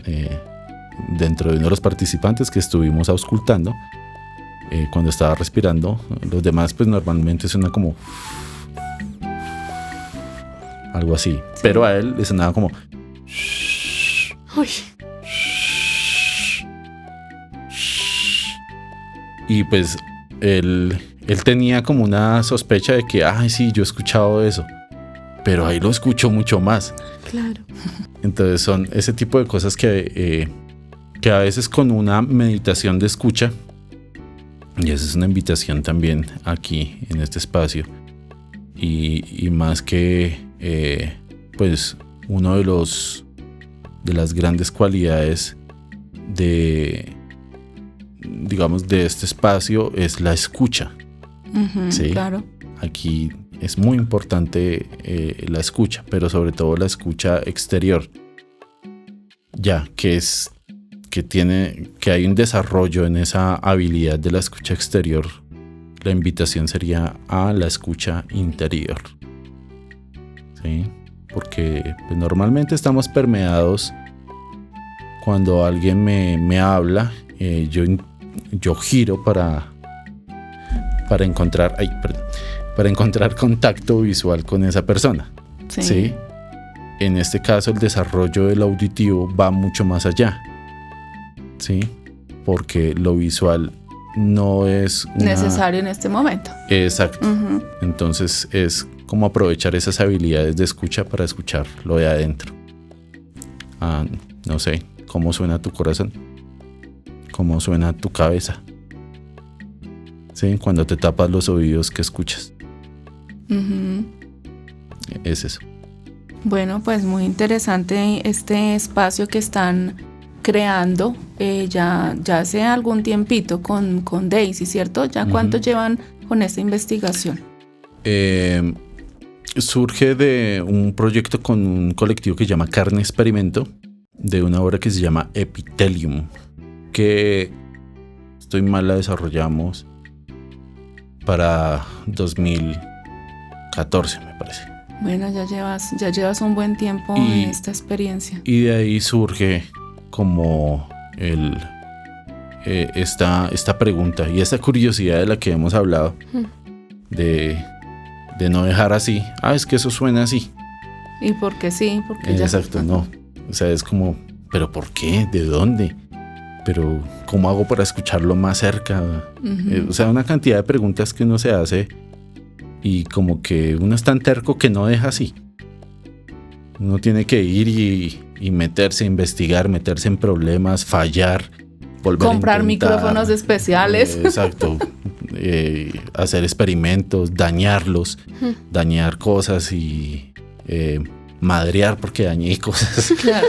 dentro de uno de los participantes que estuvimos auscultando, cuando estaba respirando, los demás pues normalmente suena como algo así, sí. Pero a él le sonaba como Uy. Y pues él tenía como una sospecha de que, ay, sí, yo he escuchado eso, pero ahí lo escucho mucho más. Claro. Entonces son ese tipo de cosas que a veces con una meditación de escucha, y esa es una invitación también aquí en este espacio, y más que pues uno de las grandes cualidades de este espacio es la escucha. ¿Sí? Claro. Aquí es muy importante la escucha, pero sobre todo la escucha exterior, ya que hay un desarrollo en esa habilidad de la escucha exterior. La invitación sería a la escucha interior, ¿sí? Porque pues, normalmente estamos permeados. Cuando alguien me habla, yo giro para encontrar contacto visual con esa persona. Sí. ¿Sí? En este caso, el desarrollo del auditivo va mucho más allá, ¿sí? Porque lo visual no es necesario en este momento. Exacto. Uh-huh. Entonces es como aprovechar esas habilidades de escucha para escuchar lo de adentro. No sé, cómo suena tu corazón, cómo suena tu cabeza. ¿Sí? Cuando te tapas los oídos, ¿qué escuchas? Uh-huh. Es eso. Bueno, pues muy interesante este espacio que están creando ya hace algún tiempito con Daisy, ¿cierto? ¿Ya cuánto llevan con esta investigación? Surge de un proyecto con un colectivo que se llama Carne Experimento, de una obra que se llama Epitelium, que la desarrollamos para 2014, me parece. Bueno, ya llevas un buen tiempo en esta experiencia. Y de ahí surge como esta pregunta y esta curiosidad de la que hemos hablado, de no dejar así. Es que eso suena así. ¿Y por qué sí? Porque ya. Exacto, no. O sea, es como, ¿pero por qué? ¿De dónde? ¿Pero cómo hago para escucharlo más cerca? Uh-huh. O sea, una cantidad de preguntas que uno se hace y como que uno es tan terco que no deja así. Uno tiene que ir y meterse a investigar, meterse en problemas, fallar, volver comprar a intentar, micrófonos especiales. Exacto. Hacer experimentos, dañarlos, dañar cosas y madrear porque dañé cosas. Claro.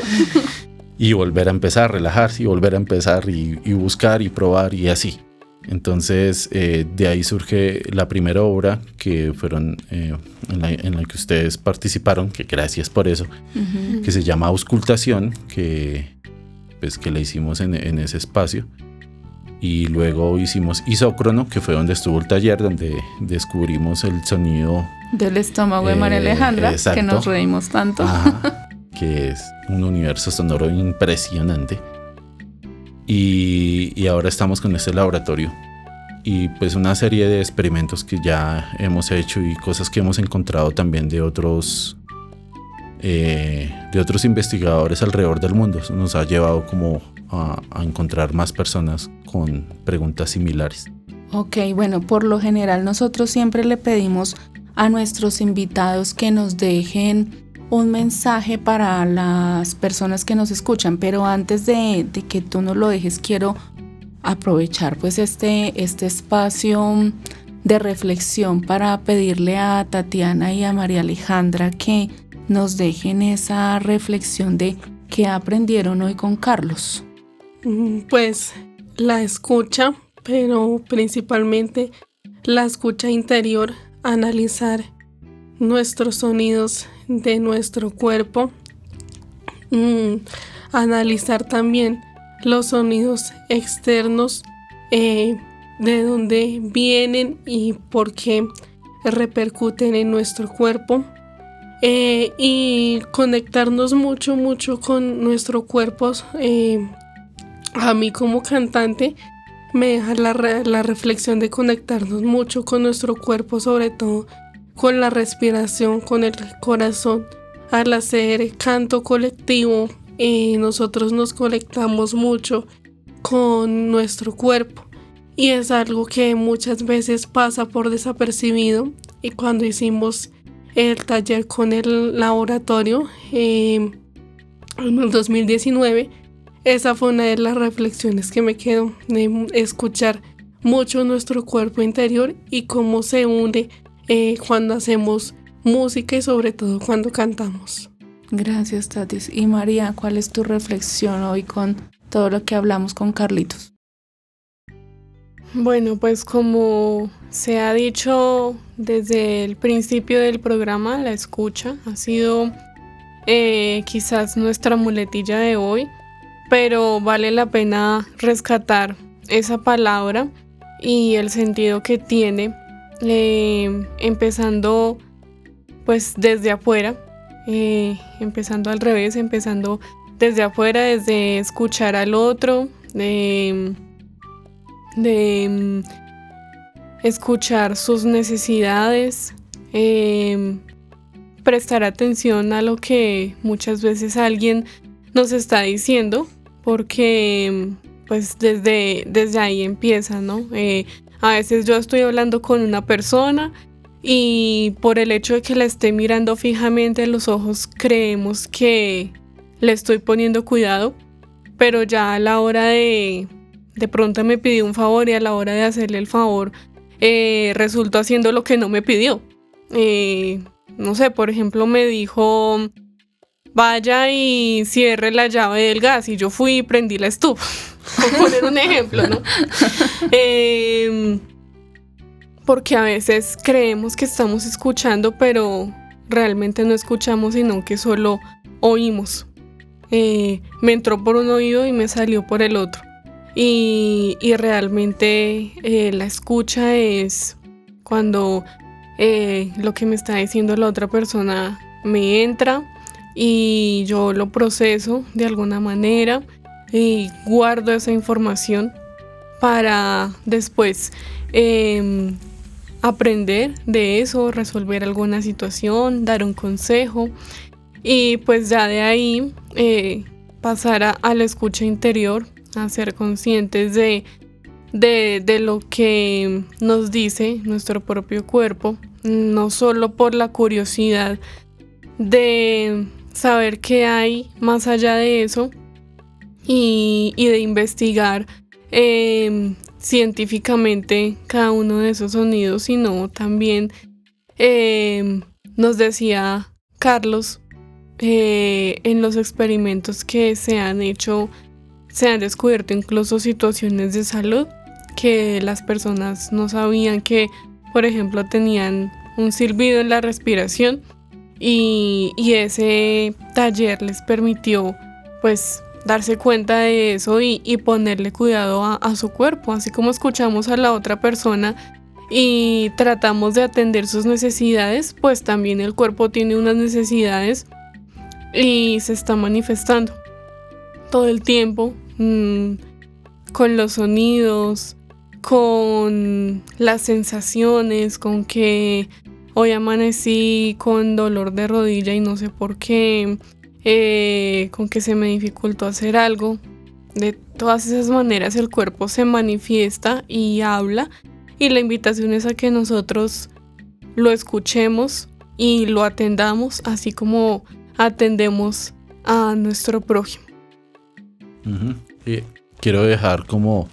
Y volver a empezar, relajarse y volver a empezar y buscar y probar y así. Entonces de ahí surge la primera obra que fueron en la que ustedes participaron, que gracias por eso, uh-huh. Que se llama Auscultación, que la hicimos en ese espacio. Y luego hicimos Isócrono, que fue donde estuvo el taller, donde descubrimos el sonido del estómago de María Alejandra, exacto. Que nos reímos tanto. Ajá, que es un universo sonoro impresionante. y ahora estamos con este laboratorio. Y pues una serie de experimentos que ya hemos hecho y cosas que hemos encontrado también de otros investigadores alrededor del mundo. Eso nos ha llevado como a encontrar más personas con preguntas similares. Ok, bueno, por lo general nosotros siempre le pedimos a nuestros invitados que nos dejen un mensaje para las personas que nos escuchan, pero antes de que tú nos lo dejes, quiero aprovechar pues este espacio de reflexión para pedirle a Tatiana y a María Alejandra que nos dejen esa reflexión de qué aprendieron hoy con Carlos. Pues la escucha, pero principalmente la escucha interior, analizar nuestros sonidos de nuestro cuerpo, analizar también los sonidos externos, de dónde vienen y por qué repercuten en nuestro cuerpo, y conectarnos mucho con nuestro cuerpo. A mí como cantante me deja la reflexión de conectarnos mucho con nuestro cuerpo, sobre todo con la respiración, con el corazón. Al hacer canto colectivo, nosotros nos conectamos mucho con nuestro cuerpo y es algo que muchas veces pasa por desapercibido. Y cuando hicimos el taller con el laboratorio en el 2019, esa fue una de las reflexiones que me quedó, de escuchar mucho nuestro cuerpo interior y cómo se une cuando hacemos música y sobre todo cuando cantamos. Gracias, Tatis. Y María, ¿cuál es tu reflexión hoy con todo lo que hablamos con Carlitos? Bueno, pues como se ha dicho desde el principio del programa, la escucha ha sido quizás nuestra muletilla de hoy, pero vale la pena rescatar esa palabra y el sentido que tiene, empezando pues desde afuera, empezando al revés, empezando desde afuera, desde escuchar al otro, de escuchar sus necesidades, prestar atención a lo que muchas veces alguien nos está diciendo, porque pues desde ahí empieza, ¿no? A veces yo estoy hablando con una persona y por el hecho de que la esté mirando fijamente en los ojos creemos que le estoy poniendo cuidado, pero ya a la hora de pronto me pidió un favor y a la hora de hacerle el favor resultó haciendo lo que no me pidió. No sé, por ejemplo me dijo: vaya y cierre la llave del gas, y yo fui y prendí la estufa, por poner un ejemplo, ¿no? Porque a veces creemos que estamos escuchando, pero realmente no escuchamos, sino que solo oímos. Me entró por un oído y me salió por el otro. Y realmente la escucha es cuando lo que me está diciendo la otra persona me entra y yo lo proceso de alguna manera y guardo esa información para después aprender de eso, resolver alguna situación, dar un consejo y pues ya de ahí pasar a la escucha interior, a ser conscientes de lo que nos dice nuestro propio cuerpo, no solo por la curiosidad de saber qué hay más allá de eso y de investigar científicamente cada uno de esos sonidos, sino también nos decía Carlos, en los experimentos que se han hecho, se han descubierto incluso situaciones de salud que las personas no sabían que, por ejemplo, tenían un silbido en la respiración y ese taller les permitió pues darse cuenta de eso y ponerle cuidado a su cuerpo, así como escuchamos a la otra persona y tratamos de atender sus necesidades, pues también el cuerpo tiene unas necesidades y se está manifestando todo el tiempo. con los sonidos, con las sensaciones, con que hoy amanecí con dolor de rodilla y no sé por qué, con que se me dificultó hacer algo. De todas esas maneras el cuerpo se manifiesta y habla, y la invitación es a que nosotros lo escuchemos y lo atendamos, así como atendemos a nuestro prójimo. Y quiero dejar como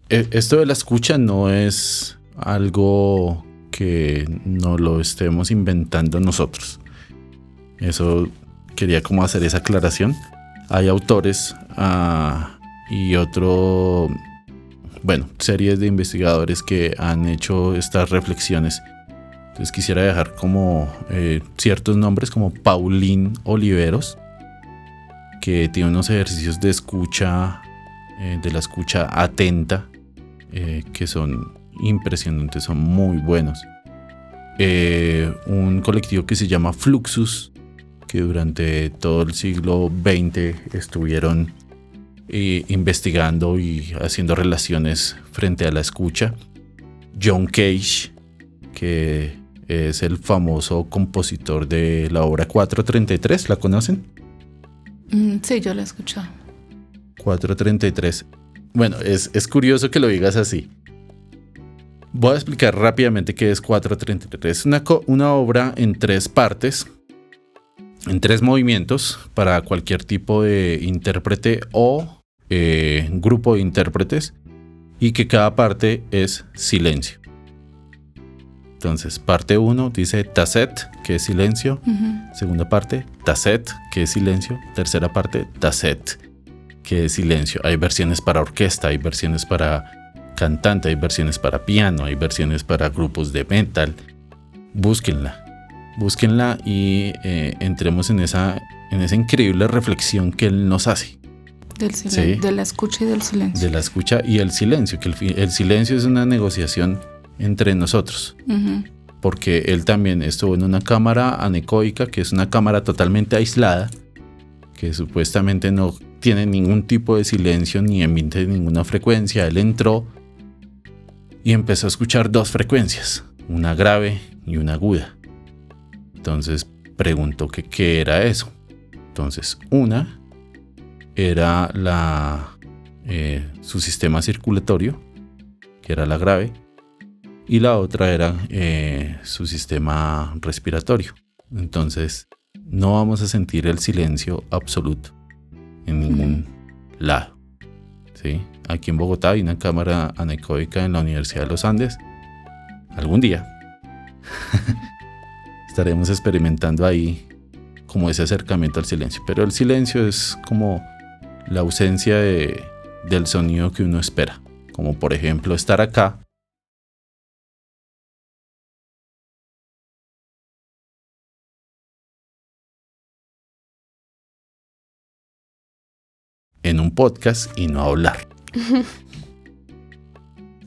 esto de la escucha no es algo que no lo estemos inventando nosotros. Eso quería como hacer esa aclaración. Hay autores y series de investigadores que han hecho estas reflexiones. Entonces quisiera dejar como ciertos nombres, como Pauline Oliveros, que tiene unos ejercicios de escucha, de la escucha atenta, que son impresionantes, son muy buenos. Un colectivo que se llama Fluxus, que durante todo el siglo XX estuvieron investigando y haciendo relaciones frente a la escucha. John Cage, que es el famoso compositor de la obra 433, ¿la conocen? Sí, yo la he escuchado. 433. Bueno, es curioso que lo digas así. Voy a explicar rápidamente qué es 433. Es una obra en 3 partes, en 3 movimientos, para cualquier tipo de intérprete o grupo de intérpretes, y que cada parte es silencio. Entonces, parte 1 dice Tacet, que es silencio. Segunda parte, Tacet, que es silencio. Tercera parte, Tacet, que es silencio. Hay versiones para orquesta, hay versiones para cantante, hay versiones para piano, hay versiones para grupos de metal. Búsquenla y entremos en esa increíble reflexión que él nos hace. ¿Sí? De la escucha y del silencio. De la escucha y el silencio, que el silencio es una negociación entre nosotros. Porque él también estuvo en una cámara anecoica, que es una cámara totalmente aislada, que supuestamente no tiene ningún tipo de silencio ni emite ninguna frecuencia. Él entró y empezó a escuchar 2 frecuencias, una grave y una aguda. Entonces preguntó que qué era eso. Entonces una era su sistema circulatorio, que era la grave, y la otra era su sistema respiratorio. Entonces no vamos a sentir el silencio absoluto en ningún lado, ¿sí? Aquí en Bogotá hay una cámara anecoica en la Universidad de los Andes. Algún día estaremos experimentando ahí como ese acercamiento al silencio. Pero el silencio es como la ausencia del sonido que uno espera. Como por ejemplo estar acá en un podcast y no hablar.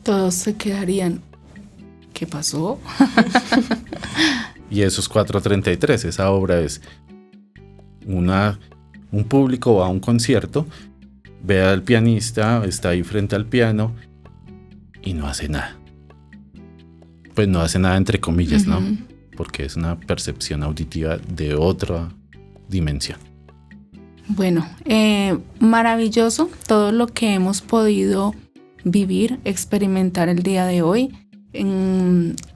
Todos se quedarían. ¿Qué pasó? Y eso es 433. Esa obra es un público va a un concierto, ve al pianista, está ahí frente al piano y no hace nada. Pues no hace nada entre comillas, ¿no? Porque es una percepción auditiva de otra dimensión. Bueno, maravilloso todo lo que hemos podido vivir, experimentar el día de hoy.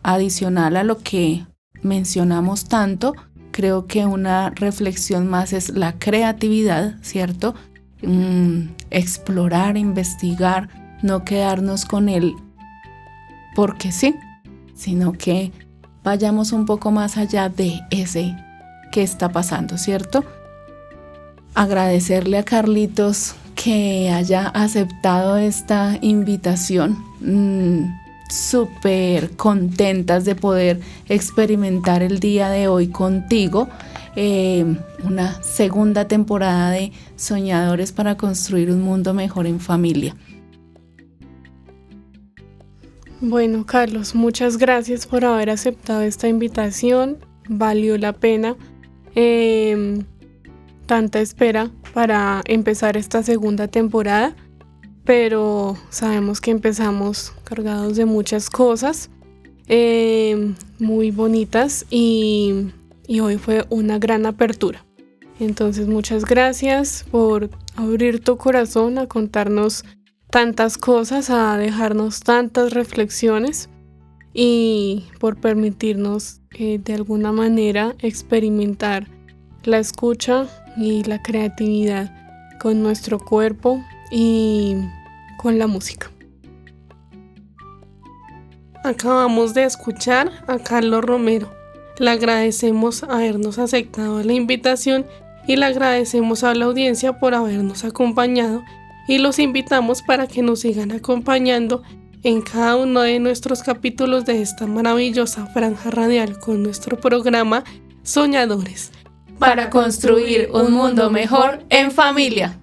Adicional a lo que mencionamos tanto, creo que una reflexión más es la creatividad, ¿cierto? Explorar, investigar, no quedarnos con él porque sí, sino que vayamos un poco más allá de ese que está pasando, ¿cierto? Agradecerle a Carlitos que haya aceptado esta invitación. Súper contentas de poder experimentar el día de hoy contigo una segunda temporada de Soñadores para construir un mundo mejor en familia. Bueno, Carlos, muchas gracias por haber aceptado esta invitación. Valió la pena tanta espera para empezar esta segunda temporada, pero sabemos que empezamos cargados de muchas cosas muy bonitas y hoy fue una gran apertura. Entonces muchas gracias por abrir tu corazón a contarnos tantas cosas, a dejarnos tantas reflexiones y por permitirnos de alguna manera experimentar la escucha y la creatividad con nuestro cuerpo y con la música. Acabamos de escuchar a Carlos Romero. Le agradecemos habernos aceptado la invitación y le agradecemos a la audiencia por habernos acompañado y los invitamos para que nos sigan acompañando en cada uno de nuestros capítulos de esta maravillosa franja radial con nuestro programa Soñadores. Para construir un mundo mejor en familia.